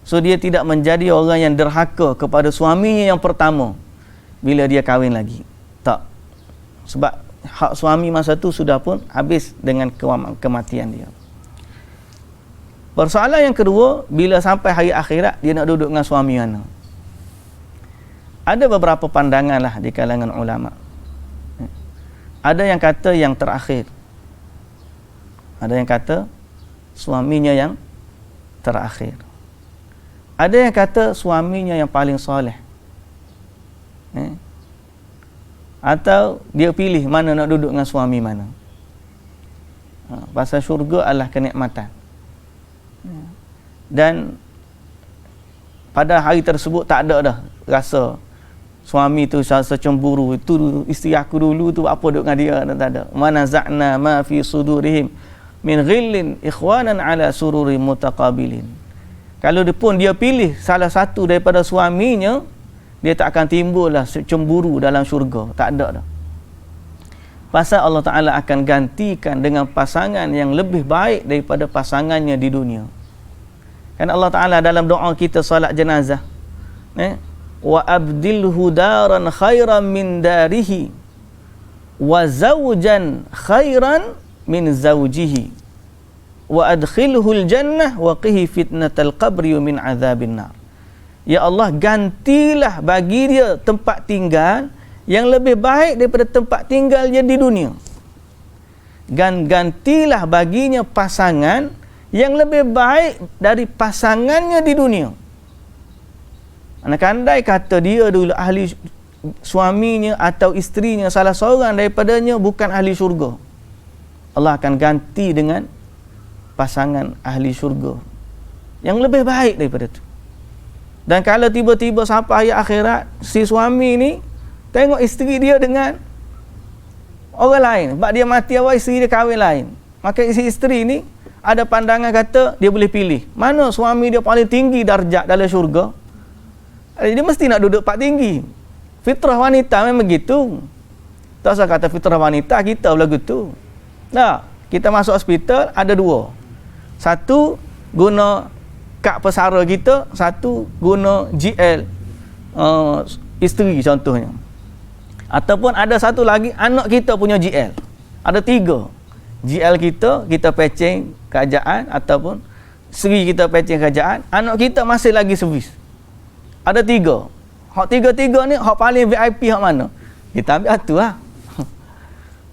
So dia tidak menjadi orang yang derhaka kepada suaminya yang pertama bila dia kahwin lagi. Tak. Sebab hak suami masa tu sudah pun habis dengan kematian dia. Persoalan yang kedua, bila sampai hari akhirat dia nak duduk dengan suami mana? Ada beberapa pandangan lah di kalangan ulama. Ada yang kata yang terakhir. Ada yang kata suaminya yang terakhir. Ada yang kata suaminya yang paling soleh. Atau dia pilih mana nak duduk dengan suami mana. Pasal syurga adalah kenikmatan. Dan pada hari tersebut tak ada dah rasa suami tu rasa cemburu, itu isteri aku dulu tu apa duduk dengan dia, tak ada. Manaza'na ma fi sudurihim min ghillin ikhwanan ala sururi mutaqabilin. Kalau dia pilih salah satu daripada suaminya, dia tak akan timbullah cemburu dalam syurga, tak ada dah. Pasal Allah Ta'ala akan gantikan dengan pasangan yang lebih baik daripada pasangannya di dunia. Kan Allah Ta'ala dalam doa kita salat jenazah, wa abdilhu daran khairan min darihi wa zawjan khairan min zawjihi wa adkhilhul jannah wa qihi fitnatal qabri min azabin nar. Ya Allah, gantilah bagi dia tempat tinggal yang lebih baik daripada tempat tinggalnya di dunia. Gantilah baginya pasangan yang lebih baik dari pasangannya di dunia. Andai kata dia dulu ahli suaminya atau isterinya salah seorang daripadanya bukan ahli syurga, Allah akan ganti dengan pasangan ahli syurga yang lebih baik daripada itu. Dan kalau tiba-tiba sampai hari akhirat, si suami ni tengok isteri dia dengan orang lain, sebab dia mati awal, isteri dia kahwin lain, maka si isteri ni ada pandangan kata dia boleh pilih mana suami dia paling tinggi darjat dalam syurga. Dia mesti nak duduk tempat tinggi. Fitrah wanita memang begitu. Tak usah kata fitrah wanita, kita pula gitu. Nah, kita masuk hospital ada dua. Satu guna kad pesara kita, satu guna GL isteri contohnya. Ataupun ada satu lagi anak kita punya GL. Ada tiga. GL kita pecing kerajaan, ataupun isteri kita pecing kerajaan, anak kita masih lagi servis. Ada tiga. Hak tiga-tiga ni hak paling VIP hak mana? Kita ambil satu lah.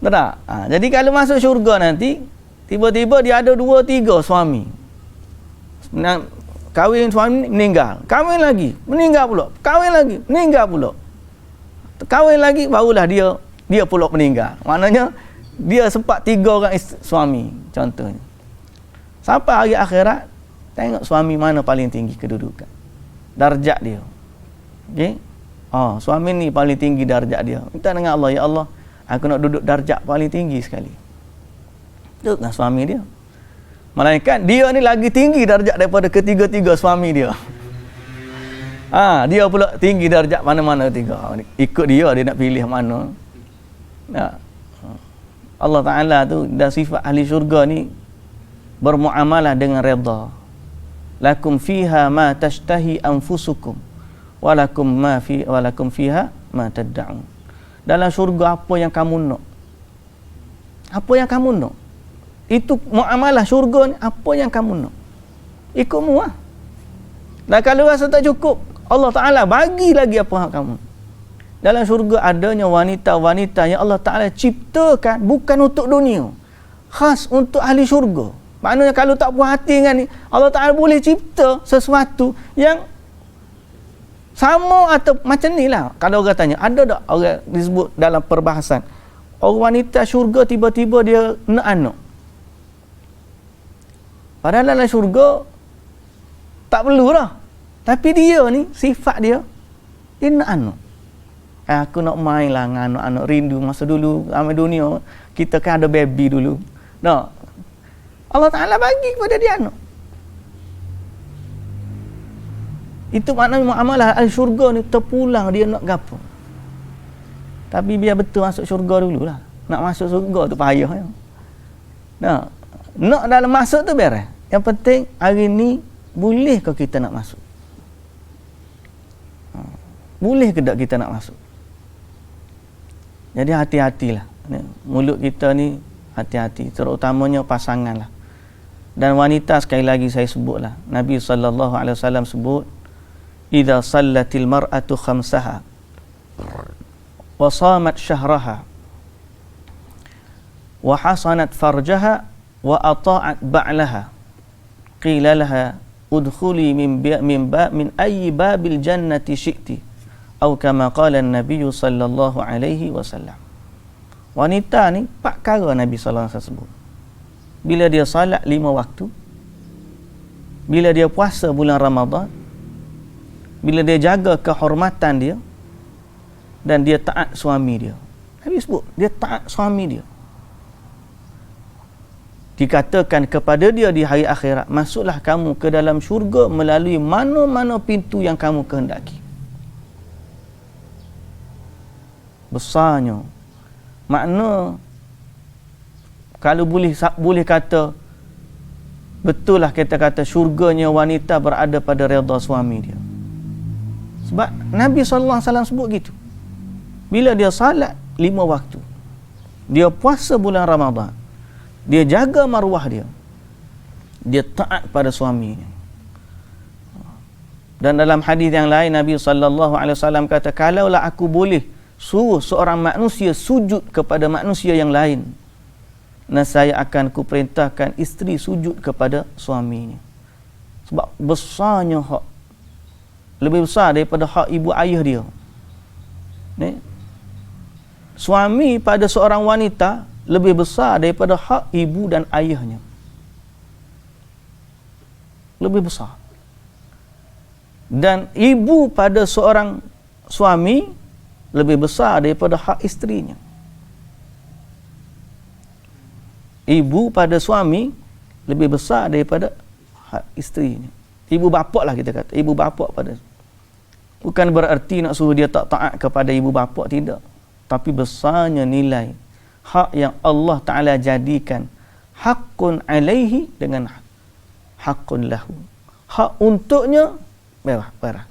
Tak? Jadi kalau masuk syurga nanti, tiba-tiba dia ada 2-3 suami. Kahwin suami meninggal, kahwin lagi, meninggal pula, kahwin lagi, meninggal pula, kahwin lagi, barulah dia pula meninggal. Maknanya dia sempat 3 orang suami contohnya. Sampai hari akhirat, tengok suami mana paling tinggi kedudukan, darjat dia. Okey, suami ni paling tinggi darjat dia. Minta dengan Allah, ya Allah, aku nak duduk darjat paling tinggi sekali. Duduk dengan suami dia. Melainkan dia ni lagi tinggi darjat daripada ketiga-tiga suami dia. Dia pula tinggi darjat mana-mana tiga. Ikut dia nak pilih mana. Allah Ta'ala tu dan sifat ahli syurga ni bermuamalah dengan redha. Lakum fiha ma tashtahi anfusukum walakum fiha ma tad'un. Dalam syurga apa yang kamu nak, apa yang kamu nak, itu muamalah syurga ni, apa yang kamu nak ikut muah. Dan kalau rasa tak cukup, Allah Ta'ala bagi lagi apa yang kamu. Dalam syurga adanya wanita-wanita yang Allah Ta'ala ciptakan bukan untuk dunia, khas untuk ahli syurga. Maknanya kalau tak puas hati dengan ni, Allah Ta'ala boleh cipta sesuatu yang sama atau macam ni lah. Kalau orang tanya, ada tak orang disebut dalam perbahasan, orang wanita syurga tiba-tiba dia nak anak, padahal dalam syurga tak perlu lah, tapi dia ni sifat dia nak anak. Aku nak main lah dengan anak-anak, rindu masa dulu ramai dunia kita kan ada baby dulu. No, Allah Ta'ala bagi kepada dia anak. Itu maknanya muamalah al-syurga ni terpulang dia nak gapo. Tapi biar betul masuk syurga dululah. Nak masuk syurga tu payah ya. Nak dalam masuk tu beres. Yang penting hari ni boleh ke kita nak masuk? Boleh ke tak kita nak masuk? Jadi hati-hatilah. Mulut kita ni hati-hati, terutamanya pasangan lah. Dan wanita sekali lagi saya sebutlah. Nabi SAW sebut, idza sallatil mar'atu khamsaha wa shamat syahraha wa hasanat farjaha wa ata'at ba'laha qila laha udkhuli min ayyi babil jannati syi'ti atau kama qala an-nabiy sallallahu alaihi wasallam. Wanita ni 4 perkara Nabi sallallahu alaihi wasallam sebut. Bila dia salat 5 waktu, bila dia puasa bulan Ramadan, bila dia jaga kehormatan dia, dan dia taat suami dia. Nabi sebut dia taat suami dia. Dikatakan kepada dia di hari akhirat, masuklah kamu ke dalam syurga melalui mana-mana pintu yang kamu kehendaki. Besarnya. Makna kalau boleh kata betul lah kita kata syurganya wanita berada pada redha suami dia. Sebab Nabi SAW sebut gitu. Bila dia salat 5 waktu, dia puasa bulan Ramadan, dia jaga maruah dia, dia taat pada suaminya. Dan dalam hadis yang lain Nabi SAW kata, kalaulah aku boleh suruh seorang manusia sujud kepada manusia yang lain, saya akan kuperintahkan isteri sujud kepada suaminya. Sebab besarnya hak, lebih besar daripada hak ibu ayah dia. Ni, suami pada seorang wanita lebih besar daripada hak ibu dan ayahnya. Lebih besar. Dan ibu pada seorang suami lebih besar daripada hak isterinya. Ibu pada suami lebih besar daripada hak isterinya. Ibu bapa lah kita kata. Ibu bapa pada. Bukan bererti nak suruh dia tak taat kepada ibu bapa, tidak. Tapi besarnya nilai hak yang Allah Ta'ala jadikan hakun alaihi dengan hakun lahu. Hak untuknya berah.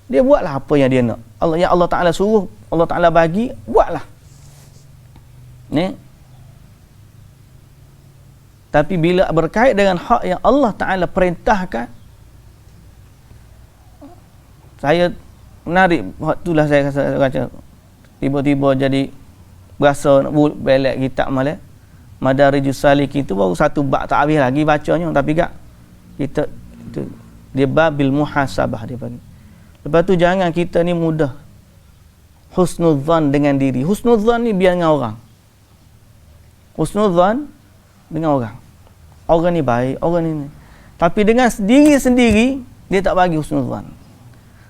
Dia buatlah apa yang dia nak. Yang Allah Ta'ala suruh, Allah Ta'ala bagi, buatlah. Ni. Tapi bila berkait dengan hak yang Allah Ta'ala perintahkan, saya menarik, waktulah saya kata, tiba-tiba jadi berasa nak belak kitab malah Madarijus Salikin itu baru 1 bab tak habis lagi bacanya, tapi kita itu dia babil muhasabah dia panggil. Lepas tu jangan kita ni mudah husnudzan dengan diri. Husnudzan ni biar dengan orang. Husnudzan dengan orang. Orang ni baik, orang ni. Tapi dengan diri sendiri dia tak bagi husnudzan.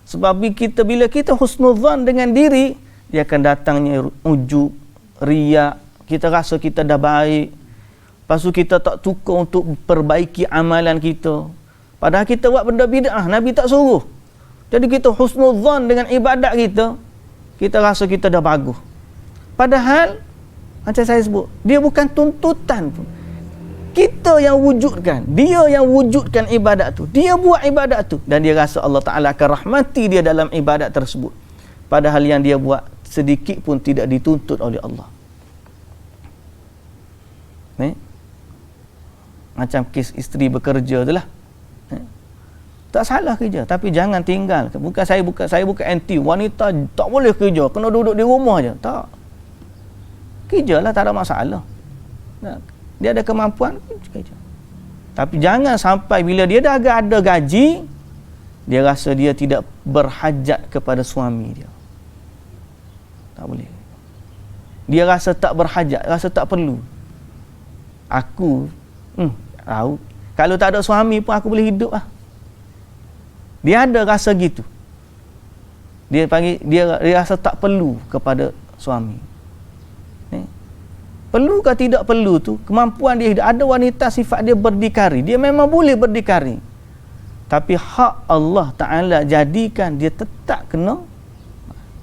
Sebab bila kita husnudzan dengan diri, dia akan datangnya ujub, riak, kita rasa kita dah baik. Lepas tu kita tak tukar untuk perbaiki amalan kita. Padahal kita buat benda bid'ah, Nabi tak suruh. Jadi kita husnudzan dengan ibadat kita, kita rasa kita dah bagus. Padahal macam saya sebut, dia bukan tuntutan pun. Kita yang wujudkan, dia yang wujudkan ibadat tu. Dia buat ibadat tu dan dia rasa Allah Ta'ala akan rahmati dia dalam ibadat tersebut. Padahal yang dia buat sedikit pun tidak dituntut oleh Allah. Ni? Macam kes isteri bekerja tu lah. Tak salah kerja, tapi jangan tinggal. Saya bukan anti wanita tak boleh kerja, kena duduk di rumah je. Tak. Kerjalah, tak ada masalah. Dia ada kemampuan kerja. Tapi jangan sampai bila dia dah ada gaji, dia rasa dia tidak berhajat kepada suami dia. Tak boleh. Dia rasa tak berhajat, rasa tak perlu. Aku tahu, kalau tak ada suami pun aku boleh hidup lah. Dia ada rasa gitu. Dia rasa tak perlu kepada suami. Perlu ke tidak perlu tu, kemampuan dia. Ada wanita sifat dia berdikari. Dia memang boleh berdikari. Tapi hak Allah Ta'ala jadikan dia tetap kena.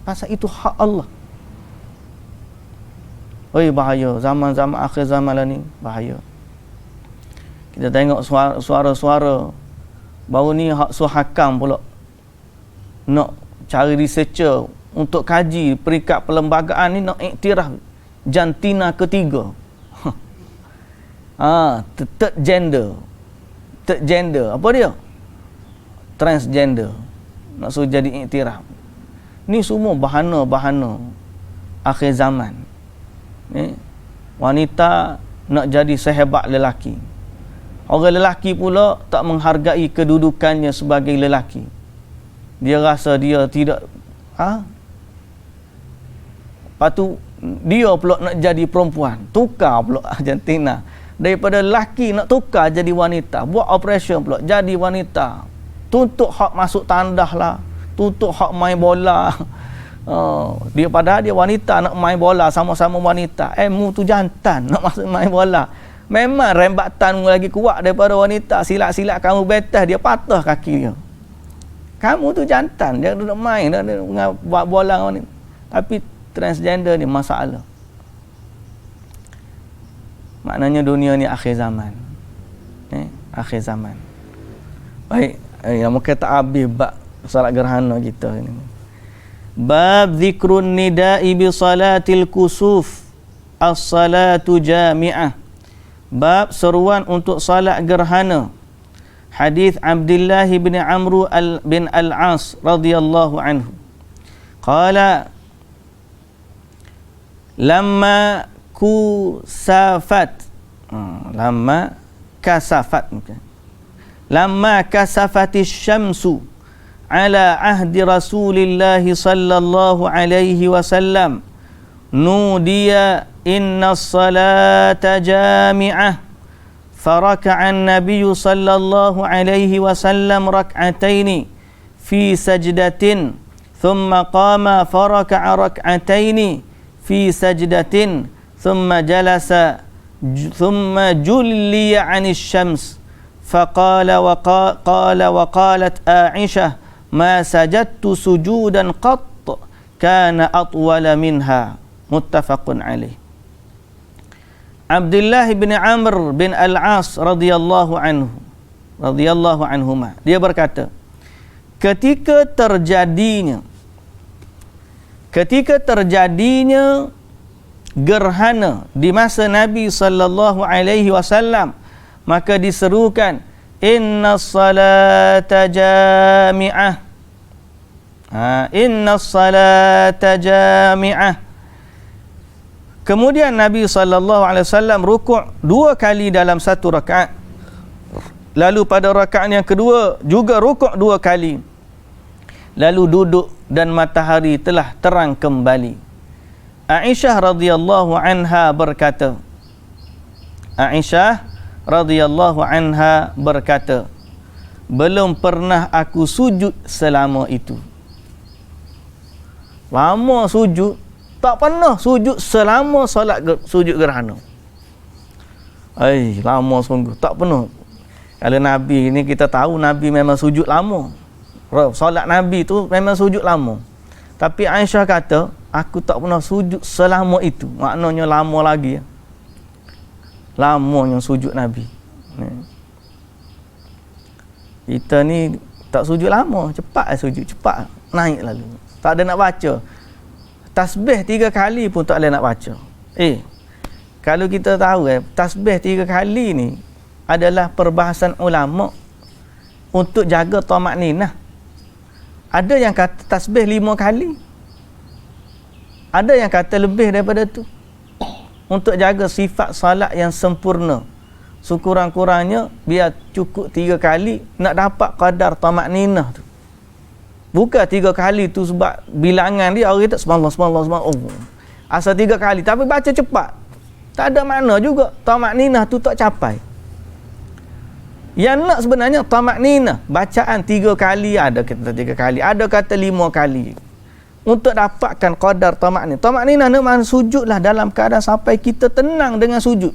Pasal itu hak Allah. Oi, bahaya. Zaman-zaman akhir zaman lah ni, bahaya. Kita tengok suara-suara. Baru ni Suhakam pula nak cari researcher untuk kaji peringkat perlembagaan ni, nak iktiraf jantina ketiga. Third gender. Apa dia? Transgender. Nak suruh jadi iktiraf. Ni semua bahana-bahana akhir zaman. Wanita nak jadi sehebat lelaki. Orang lelaki pula tak menghargai kedudukannya sebagai lelaki. Dia rasa dia tidak lepas tu dia pula nak jadi perempuan, tukar pula jantina. Daripada lelaki nak tukar jadi wanita, buat operation pula jadi wanita. Tuntut hak masuk tandah lah, tuntut hak main bola. Dia padahal dia wanita nak main bola, sama-sama wanita. Mu tu jantan nak masuk main bola. Memang rembatan lagi kuat daripada wanita. Silat-silat kamu betas, dia patah kaki dia. Kamu tu jantan, dia duduk main, dia buat bola dengan wanita. Tapi transgender ni masalah. Maknanya dunia ni akhir zaman. Akhir zaman. Baik, mungkin tak habis bab salat gerhana kita ni. Bab zikrun nida'i bi salatil kusuf as-salatu jami'ah. Bab seruan untuk salat gerhana. Hadis Abdullah bin Amr bin Al-As radhiyallahu anhu. Qala lamma kusafat lamma kasafatis syamsu ala ahdi Rasulillah sallallahu alaihi wasallam nudiya inna as-salata jami'ah فركع النبي صلى الله عليه وسلم ركعتين في سجدة ثم قام فركع ركعتين في سجدة ثم جلس ثم جلي عن الشمس فقال وقالت عائشة ما سجدت سجودا قط كان أطول منها متفق عليه. Abdullah bin Amr bin Al-As radhiyallahu anhuma, dia berkata, ketika terjadinya gerhana di masa Nabi sallallahu alaihi wasallam, maka diserukan inna salata jami'ah. Inna salata jami'ah. Kemudian Nabi SAW rukuk 2 kali dalam 1 rakaat. Lalu pada rakaat yang kedua juga rukuk 2 kali. Lalu duduk dan matahari telah terang kembali. Aisyah radhiyallahu anha berkata, belum pernah aku sujud selama itu. Lama sujud, tak pernah sujud selama solat sujud gerhana. Lama sungguh, tak pernah. Kalau Nabi ni kita tahu Nabi memang sujud lama. Solat Nabi tu memang sujud lama. Tapi Aisyah kata, aku tak pernah sujud selama itu. Maknanya lama lagi. Lamanya sujud Nabi. Kita ni tak sujud lama, cepat sujud, cepat naik lalu. Tak ada nak baca. Tasbih 3 kali pun tak boleh nak baca. Kalau kita tahu tasbih 3 kali ni adalah perbahasan ulama untuk jaga tamakninah. Ada yang kata tasbih 5 kali. Ada yang kata lebih daripada tu. Untuk jaga sifat salat yang sempurna. Sekurang-kurangnya biar cukup 3 kali nak dapat kadar tamakninah tu. Bukan 3 kali tu sebab bilangan dia orang tak subhanallah. Asal 3 kali tapi baca cepat. Tak ada makna juga. Tamakninah tu tak capai. Yang nak sebenarnya tamakninah, bacaan 3 kali, ada kata 3 kali, ada kata 5 kali. Untuk dapatkan qadar tamakninah. Tamakninah ni makna sujudlah dalam keadaan sampai kita tenang dengan sujud.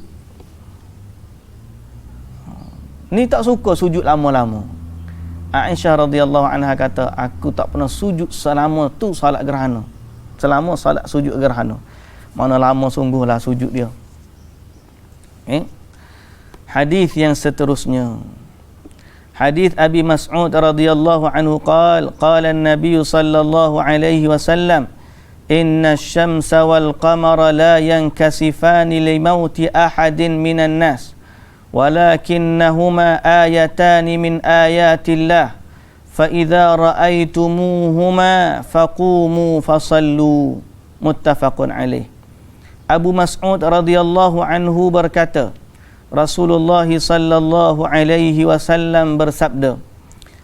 Ni tak suka sujud lama-lama. Aisyah radhiyallahu anha kata, aku tak pernah sujud selama tu salat gerhana. Selama salat sujud gerhana. Mana lama sungguhlah sujud dia. Hadis yang seterusnya. Hadis Abi Mas'ud radhiyallahu anhu qala an-nabiy sallallahu alaihi wasallam, inna asy-syamsa wal qamara la yankasifani li mauti ahadin minan nas. ولكنهما آيتان من آيات الله فإذا رأيتموهما فقوموا فصلوا متفق عليه. Abu Mas'ud radhiyallahu anhu berkata, Rasulullah sallallahu alaihi wasallam bersabda,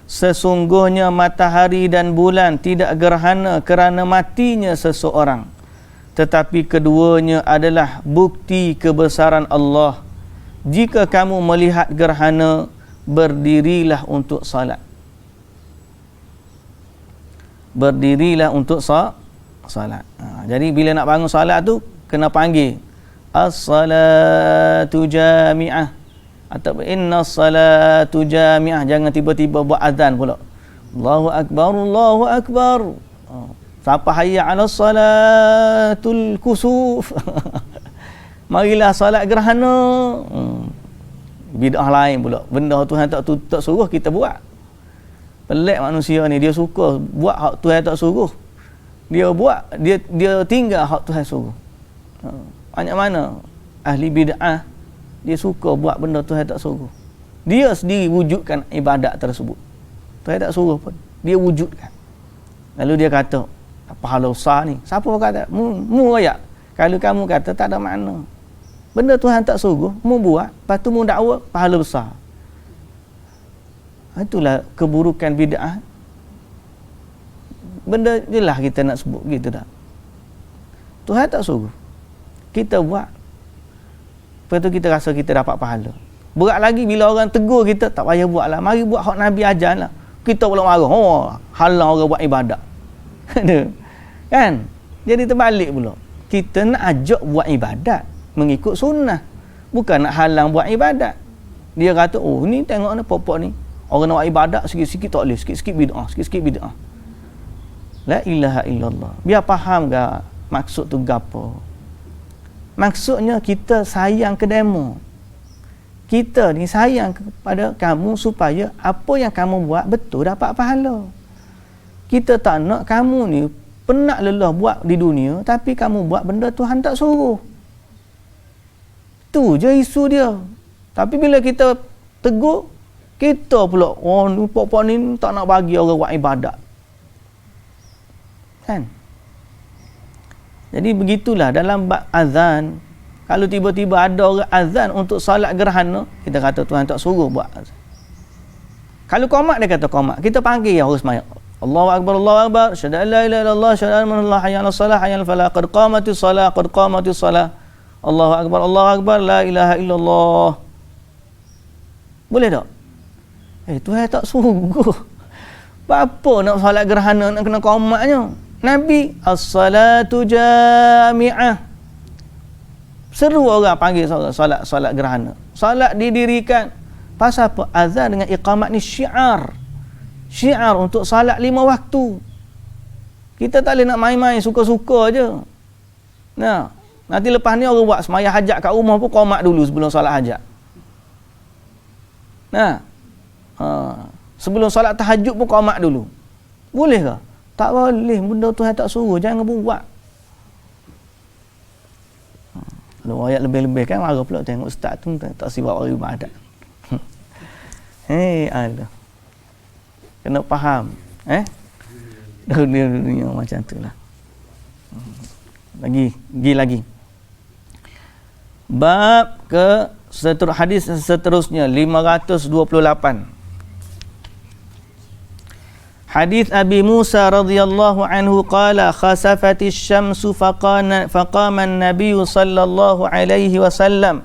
sesungguhnya matahari dan bulan tidak gerhana kerana matinya seseorang, tetapi keduanya adalah bukti kebesaran Allah. Jika kamu melihat gerhana, berdirilah untuk salat. Berdirilah untuk salat. Jadi bila nak bangun salat tu kena panggil as-salatu jami'ah atau inna as-salatu jami'ah. Jangan tiba-tiba buat azan pula. Allahu akbar, Allahu akbar. Siapa hayya 'ala salatul kusuf. Marilah salat gerhana. Bid'ah lain pula. Benda Tuhan tak suruh kita buat. Pelik manusia ni, dia suka buat hak Tuhan tak suruh. Dia buat, dia tinggal hak Tuhan suruh. Banyak mana ahli bid'ah dia suka buat benda Tuhan tak suruh. Dia sendiri wujudkan ibadat tersebut. Tuhan tak suruh pun dia wujudkan. Lalu dia kata pahala besar ni. Siapa kata? Mu ayat. Kalau kamu kata tak ada makna. Benda Tuhan tak suruh, mu buat, lepas tu mu dakwa, pahala besar. Itulah keburukan bid'ah. Benda jelas kita nak sebut gitu dah. Tuhan tak suruh, kita buat, lepas tu kita rasa kita dapat pahala. Berat lagi bila orang tegur kita, tak payah buat lah, mari buat hak Nabi ajar lah. Kita pula marah, halang orang buat ibadat. Kan? Jadi terbalik pula. Kita nak ajak buat ibadat mengikut sunnah, bukan nak halang buat ibadat. Dia kata, oh ni tengok ni pokok ni, orang nak buat ibadat sikit-sikit tak boleh, sikit-sikit bid'ah, sikit-sikit bid'ah. La ilaha illallah. Biar faham ke maksud tu gapo. Maksudnya kita sayang ke demo. Kita ni sayang kepada kamu supaya apa yang kamu buat betul dapat pahala. Kita tak nak kamu ni penat lelah buat di dunia tapi kamu buat benda Tuhan tak suruh. Tu je isu dia. Tapi bila kita tegur, kita pula, oh ni pok-pok ni tak nak bagi orang buat ibadat. Kan? Jadi begitulah dalam bab azan. Kalau tiba-tiba ada orang azan untuk salat gerhana, kita kata Tuhan tak suruh buat azan. Kalau qomat, dia kata qomat. Kita panggil yang harus semayang. Allahu akbar, Allahu akbar. Syahadu an la ilaha illallah, syahadu anna Muhammadan hayya 'alas salah, hayya 'alal falah, qad qamatis salah, qad qamatis salah. Allahu akbar, Allahu akbar, la ilaha illallah. Boleh tak? Tuhan tak suruh. Apa nak salat gerhana nak kena qomatnya? Nabi as-salatu jami'ah. Seru orang panggil salat gerhana. Salat didirikan. Pasal apa? Azan dengan iqamat ni syiar. Syiar untuk salat 5 waktu. Kita tak boleh nak main-main suka-suka je. Nah, nanti lepas ni orang buat semaya hajat kat rumah pun qomat dulu sebelum salat hajat. Nah. Sebelum salat tahajud pun qomat dulu. Boleh ke? Tak boleh. Benda Tuhan tak suruh, jangan buat. Kalau ayat lebih-lebih kan marah pula tengok ustaz tu tak sibuk orang ibadat. Allah. Kena faham. Dunia macam tu lah. Lagi. Bab ke hadis seterusnya 528. Hadis Abi Musa radhiyallahu anhu qala khasafatis syamsu faqama an-nabiy sallallahu alaihi wasallam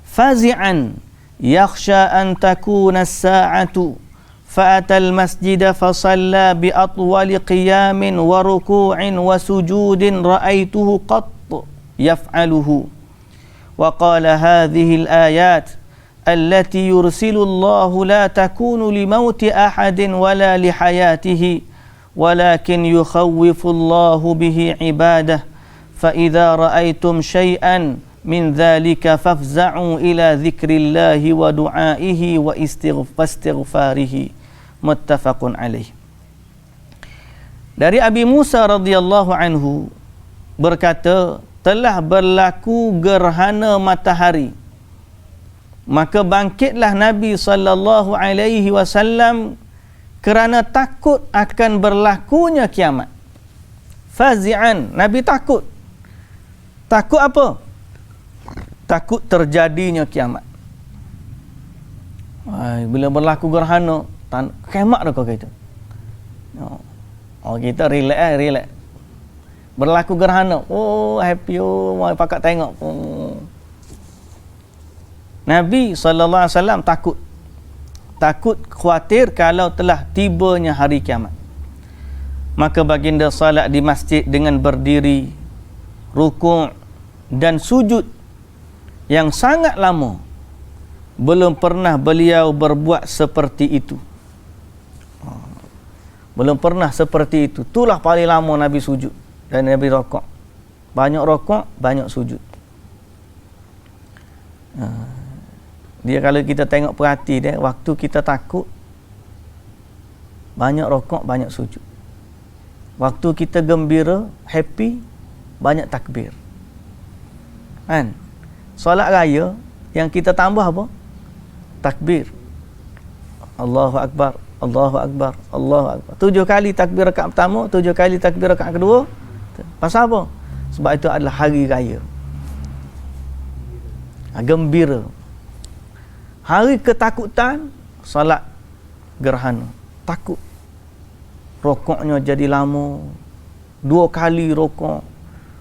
fazi'an yakhsha an takuna as-sa'atu fa'ata al-masjid fa shalla bi atwali qiyamin wa ruku'in wa sujudin ra'aituhu qatt yaf'aluhu wa qala hadhihi al-ayat التي يرسل الله لا تكون لموت أحد ولا لحياته ولكن يخوف الله به عباده فإذا رأيتم شيئا من ذلك فافزعوا إلى ذكر الله ودعائه واستغفاره متفق عليه. Dari Abi Musa radhiyallahu anhu berkata, telah berlaku gerhana matahari. Maka bangkitlah Nabi sallallahu alaihi wasallam kerana takut akan berlakunya kiamat. Fazi'an, Nabi takut Takut apa? Takut terjadinya kiamat. Bila berlaku gerhana, kiamat dah kau kata. Kita relax. Berlaku gerhana, happy, mau pakat tengok. Nabi SAW takut khawatir kalau telah tibanya hari kiamat. Maka baginda salat di masjid dengan berdiri, rukuk dan sujud yang sangat lama. Belum pernah beliau berbuat seperti itu. Belum pernah seperti itu. Itulah paling lama Nabi sujud dan Nabi rokok. Banyak rokok, banyak sujud. Dia kalau kita tengok perhati dia, waktu kita takut, banyak rokok, banyak sujud. Waktu kita gembira, happy, banyak takbir. Kan? Solat raya yang kita tambah apa? Takbir. Allahu Akbar, Allahu Akbar, Allahu Akbar. 7 kali takbir rakaat pertama, 7 kali takbir rakaat kedua. Pasal apa? Sebab itu adalah hari raya. Gembira. Hari ketakutan, salat gerhana. Takut. Rokoknya jadi lama. 2 kali rokok.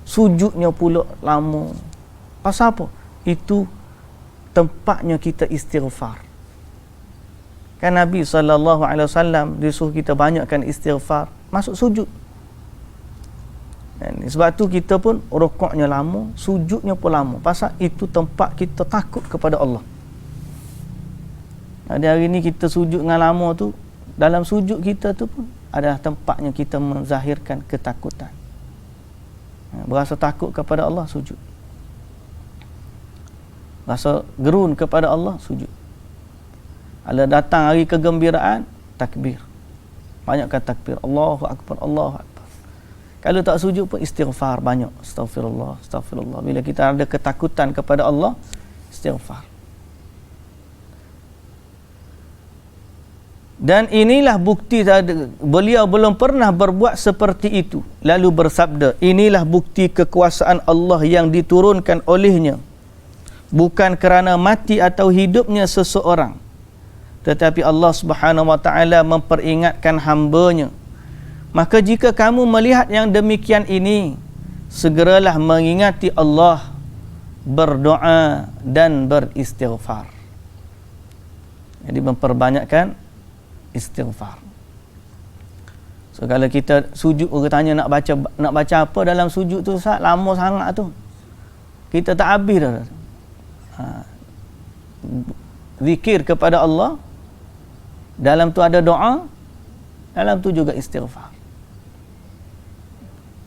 Sujudnya pula lama. Pasal apa? Itu tempatnya kita istighfar. Kan Nabi SAW disuruh kita banyakkan istighfar, masuk sujud. Dan sebab tu kita pun rokoknya lama, sujudnya pun lama. Pasal itu tempat kita takut kepada Allah. Jadi hari ni kita sujud dengan lama tu, dalam sujud kita tu pun adalah tempatnya kita menzahirkan ketakutan. Berasa takut kepada Allah, sujud. Rasa gerun kepada Allah, sujud. Ada datang hari kegembiraan, takbir. Banyakkan takbir. Allahu Akbar, Allahu Akbar. Kalau tak sujud pun istighfar banyak. Astaghfirullah, astaghfirullah. Bila kita ada ketakutan kepada Allah, istighfar. Dan inilah bukti beliau belum pernah berbuat seperti itu. Lalu bersabda, inilah bukti kekuasaan Allah yang diturunkan olehnya. Bukan kerana mati atau hidupnya seseorang, tetapi Allah Subhanahu wa taala memperingatkan hamba-Nya. Maka jika kamu melihat yang demikian ini, segeralah mengingati Allah, berdoa dan beristighfar. Jadi memperbanyakkan istighfar. So kalau kita sujud, orang tanya nak baca apa dalam sujud tu, Ustaz, lama sangat tu. Kita tak habis dah. Zikir kepada Allah, dalam tu ada doa, dalam tu juga istighfar.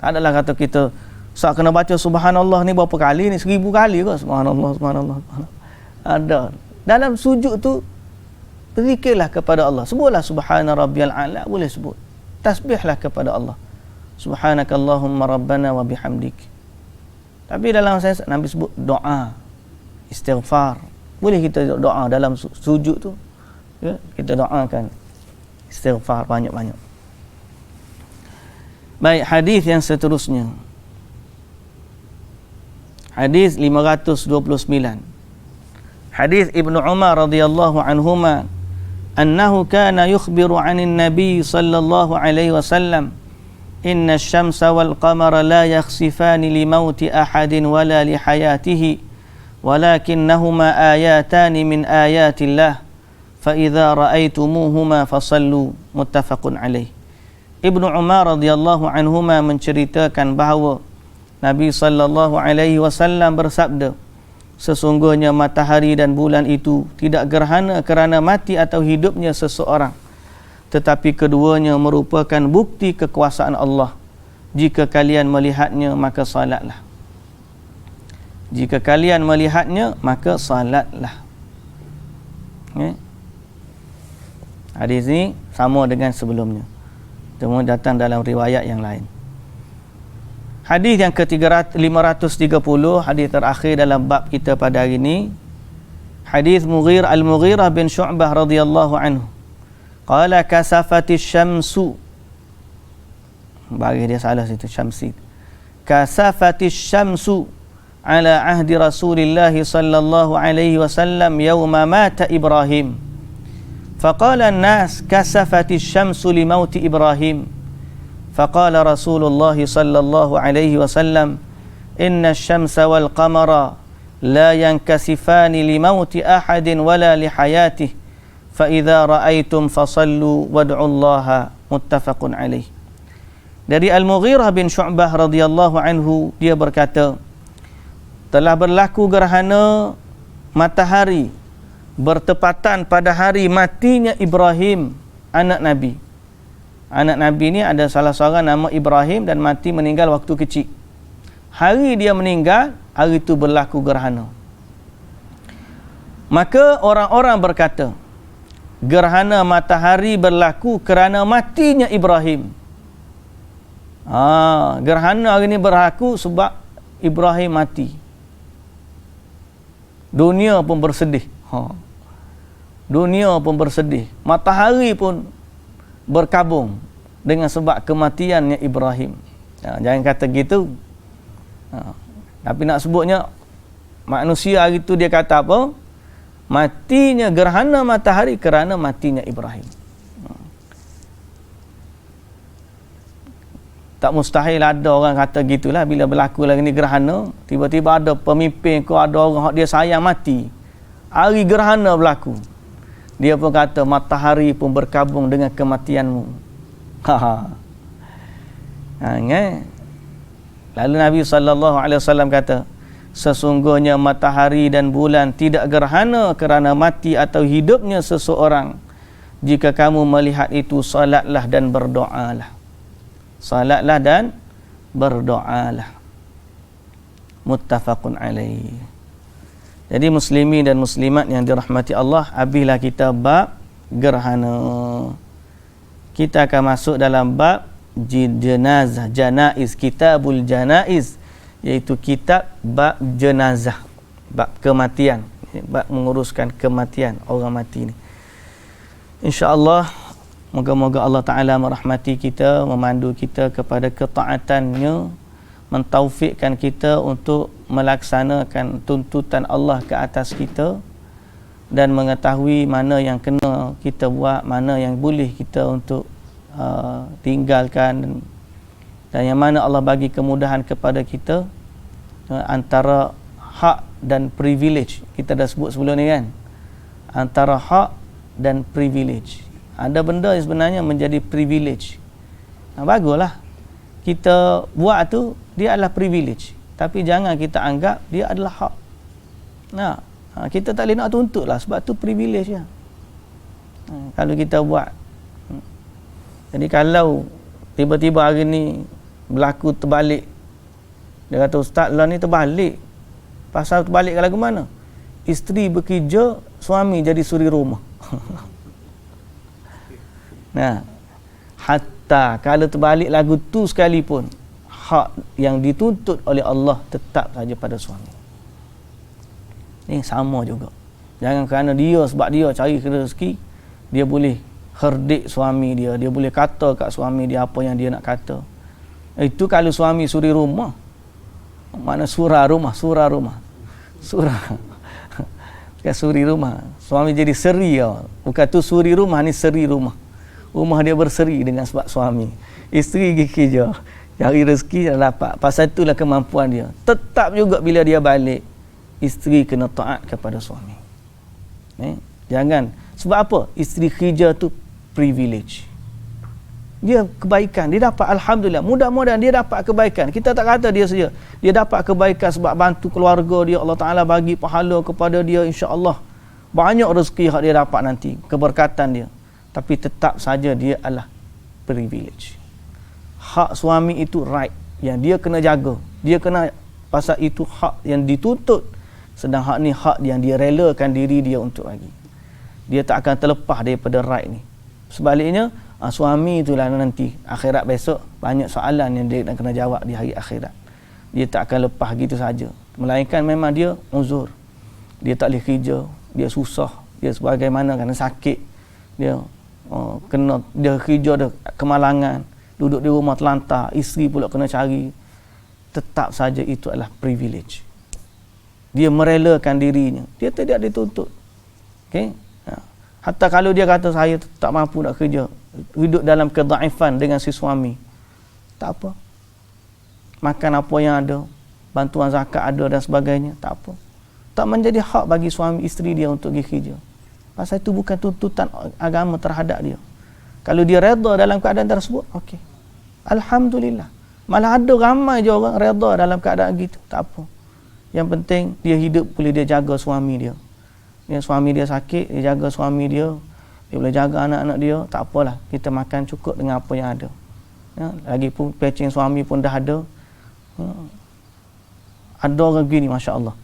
Tak adalah kata kita Ustaz kena baca subhanallah ni berapa kali ni, 1000 kali ke subhanallah, subhanallah, subhanallah. Ada dalam sujud tu, berzikirlah kepada Allah, sebutlah subhana rabbiyal a'la, boleh sebut, tasbihlah kepada Allah, subhanakallahumma rabbana wa bihamdik. Tapi dalam saya Nabi sebut doa, istighfar. Boleh kita doa dalam sujud tu, ya? Kita doakan istighfar banyak-banyak. Baik, hadis yang seterusnya, hadis 529. Hadis Ibnu Umar radhiyallahu anhuma annahu kana yukhbiru 'anil nabiy sallallahu alaihi wasallam inna asy-syamsa wal qamara la yakhsifani li mauti ahadin wala li hayatihi walakinnahuma ayatani min ayatillah fa idza ra'aitumuhuma fasallu, muttafaqun alaih. Ibnu Umar radhiyallahu anhuma menceritakan bahawa Nabi sallallahu alaihi wasallam bersabda, sesungguhnya matahari dan bulan itu tidak gerhana kerana mati atau hidupnya seseorang, tetapi keduanya merupakan bukti kekuasaan Allah. Jika kalian melihatnya, maka salatlah. Jika kalian melihatnya, maka salatlah. Okay. Hadis ini sama dengan sebelumnya, cuma datang dalam riwayat yang lain. Hadis yang ke-530, hadis terakhir dalam bab kita pada hari ini, hadis Al-Mughirah bin Syu'bah radhiyallahu anhu. Qala kasafatis syamsu, bagi dia salah situ, syamsi. Kasafatis syamsu ala ahdi Rasulillah sallallahu alaihi wasallam yawma mata Ibrahim. Faqala an-nas kasafati asy-syamsu li mauti Ibrahim. Faqala Rasulullah sallallahu alaihi wasallam inna asy-syamsa wal qamara la yankasifani li mauti ahadin wala li hayatihi fa idza ra'aitum fasallu wad'u Allah. Muttafaqun alaih. Dari Al-Mughirah bin Syu'bah radhiyallahu anhu, dia berkata, telah berlaku gerhana matahari bertepatan pada hari matinya Ibrahim, anak Nabi. Anak Nabi ni ada salah seorang nama Ibrahim dan mati meninggal waktu kecil. Hari dia meninggal, hari itu berlaku gerhana. Maka orang-orang berkata, gerhana matahari berlaku kerana matinya Ibrahim. Gerhana hari ini berlaku sebab Ibrahim mati. Dunia pun bersedih. Dunia pun bersedih. Matahari pun berkabung dengan sebab kematiannya Ibrahim. Jangan kata gitu. Tapi nak sebutnya, manusia hari itu dia kata apa? Matinya gerhana matahari kerana matinya Ibrahim. Tak mustahil ada orang kata gitulah bila berlaku lagi ni gerhana, tiba-tiba ada pemimpin kau, ada orang dia sayang mati. Hari gerhana berlaku. Dia pun kata matahari pun berkabung dengan kematianmu. Lalu Nabi SAW kata, sesungguhnya matahari dan bulan tidak gerhana kerana mati atau hidupnya seseorang. Jika kamu melihat itu, salatlah dan berdoalah. Salatlah dan berdoalah. Muttafaqun alaih. Jadi muslimin dan muslimat yang dirahmati Allah, habislah kita bab gerhana. Kita akan masuk dalam bab jenazah, janaiz, kitabul janaiz, iaitu kitab bab jenazah, bab kematian, bab menguruskan kematian orang mati ni. InsyaAllah, moga-moga Allah Ta'ala merahmati kita, memandu kita kepada ketaatannya, mentaufikkan kita untuk melaksanakan tuntutan Allah ke atas kita dan mengetahui mana yang kena kita buat, mana yang boleh kita untuk tinggalkan, dan yang mana Allah bagi kemudahan kepada kita. Antara hak dan privilege, kita dah sebut sebelum ni kan, antara hak dan privilege. Ada benda yang sebenarnya menjadi privilege. Baguslah kita buat tu, dia adalah privilege, tapi jangan kita anggap dia adalah hak. Kita tak boleh nak tuntut lah, sebab tu privilege ya. Kalau kita buat. Jadi kalau tiba-tiba hari ni berlaku terbalik, dia kata, ustaz lah ni terbalik. Pasal terbalik ke lagu mana? Isteri bekerja, suami jadi suri rumah. Hatta kalau terbalik lagu tu sekalipun, hak yang dituntut oleh Allah tetap saja pada suami. Ni sama juga. Jangan kerana dia, sebab dia cari rezeki, dia boleh herdik suami dia, dia boleh kata kat suami dia apa yang dia nak kata. Itu kalau suami suri rumah. Mana surah rumah. Bukan suri rumah. Suami jadi seri ya. Bukan tu suri rumah, ni seri rumah. Rumah dia berseri dengan sebab suami. Isteri pergi kerja, cari rezeki dan dapat. Pasal itulah kemampuan dia. Tetap juga bila dia balik, isteri kena taat kepada suami. Jangan. Sebab apa? Isteri kerja tu privilege. Dia kebaikan, dia dapat, alhamdulillah, mudah-mudahan dia dapat kebaikan. Kita tak kata dia saja, dia dapat kebaikan sebab bantu keluarga dia, Allah Ta'ala bagi pahala kepada dia, insya-Allah banyak rezeki yang dia dapat nanti, keberkatan dia. Tapi tetap saja dia adalah privilege. Hak suami itu right, yang dia kena jaga, dia kena, pasal itu hak yang dituntut, sedang hak ni hak yang dia relakan diri dia untuk bagi. Dia tak akan terlepas daripada right ni. Sebaliknya, suami itulah nanti akhirat besok banyak soalan yang dia nak kena jawab di hari akhirat. Dia tak akan lepas gitu saja, melainkan memang dia uzur, dia tak boleh kerja, dia susah, dia sebagaimana kerana sakit, dia kena, dia kerja dia kemalangan, duduk di rumah terlantar, isteri pula kena cari. Tetap saja itu adalah privilege. dia merelakan dirinya, dia tidak dituntut. Okey, hatta kalau dia kata saya tak mampu nak kerja, hidup dalam kedhaifan dengan si suami, tak apa, makan apa yang ada, bantuan zakat ada dan sebagainya, tak apa, tak menjadi hak bagi suami isteri dia untuk pergi kerja. Pasal itu bukan tuntutan agama terhadap dia. Kalau dia redha dalam keadaan tersebut, okey, alhamdulillah. Malah ada ramai je orang redha dalam keadaan gitu, tak apa. Yang penting dia hidup, boleh dia jaga suami dia. Suami dia sakit, dia jaga suami dia, dia boleh jaga anak-anak dia, tak apalah, kita makan cukup dengan apa yang ada. Lagipun pecing suami pun dah ada. Ada orang gini, Masya Allah.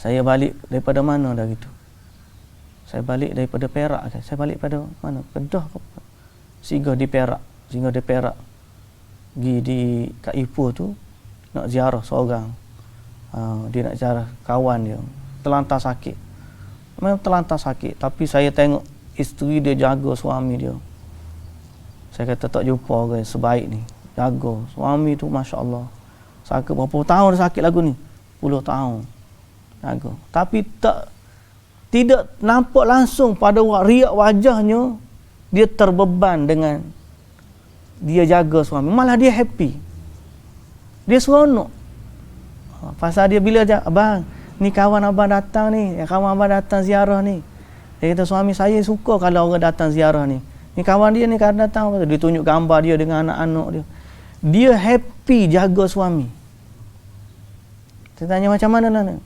Saya balik daripada mana dah gitu? Saya balik daripada Perak kan? Saya balik pada mana? Kedah ke? Singgah di Perak. Pergi di kat Ipoh tu, nak ziarah seorang. Dia nak ziarah kawan dia. Terlantar sakit. Memang terlantar sakit. Tapi saya tengok isteri dia jaga suami dia. Saya kata tak jumpa orang sebaik ni. Jaga. Suami tu Masya Allah. Sakit berapa tahun dia sakit lagu ni? 10 tahun. Jaga. Tapi tidak nampak langsung pada riak wajahnya dia terbeban dengan dia jaga suami. Malah dia happy. Dia seronok. Pasal dia bila abang, ni kawan abang datang ni, kawan abang datang ziarah ni. Dia kata suami saya suka kalau orang datang ziarah ni. Ni kawan dia ni kan datang, dia tunjuk gambar dia dengan anak-anak dia. Dia happy jaga suami. Saya tanya macam mana nak?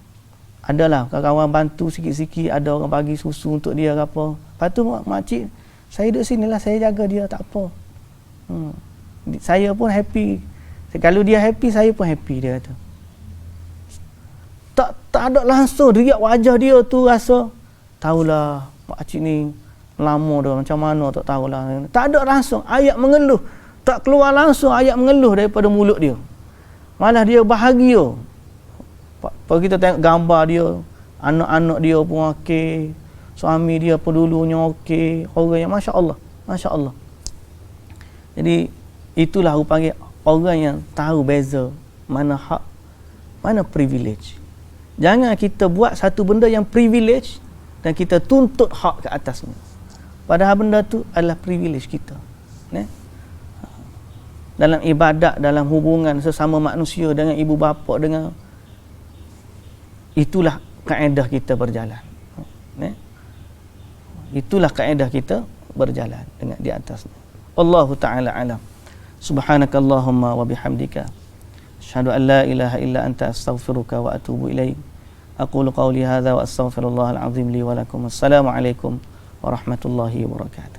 Adalah kawan bantu sikit-sikit, ada orang bagi susu untuk dia ke apa. Lepas tu makcik, saya duduk sini lah, saya jaga dia, tak apa. Saya pun happy. Kalau dia happy, saya pun happy, dia kata. Tak ada langsung riak wajah dia tu rasa, tahulah makcik ni lama dah macam mana tak tahulah. Tak ada langsung ayat mengeluh, tak keluar langsung ayat mengeluh daripada mulut dia. Malah dia bahagia. Kalau kita tengok gambar dia, anak-anak dia pun okey, suami dia pun dulunya okey, orang yang Masya Allah, Masya Allah. Jadi itulah aku panggil orang yang tahu beza mana hak, mana privilege. Jangan kita buat satu benda yang privilege dan kita tuntut hak ke atasnya. Padahal benda tu adalah privilege kita. Dalam ibadat, dalam hubungan sesama manusia dengan ibu bapa, dengan itulah kaedah kita berjalan. Itulah kaedah kita berjalan dengan di atasnya. Wallahu ta'ala alam. Subhanakallahumma wa bihamdika asyhadu an la ilaha illa anta astaghfiruka wa atubu ilaik. Aqulu qawli hadza wa astaghfirullahal azim li wa lakum. Assalamu alaikum warahmatullahi wabarakatuh.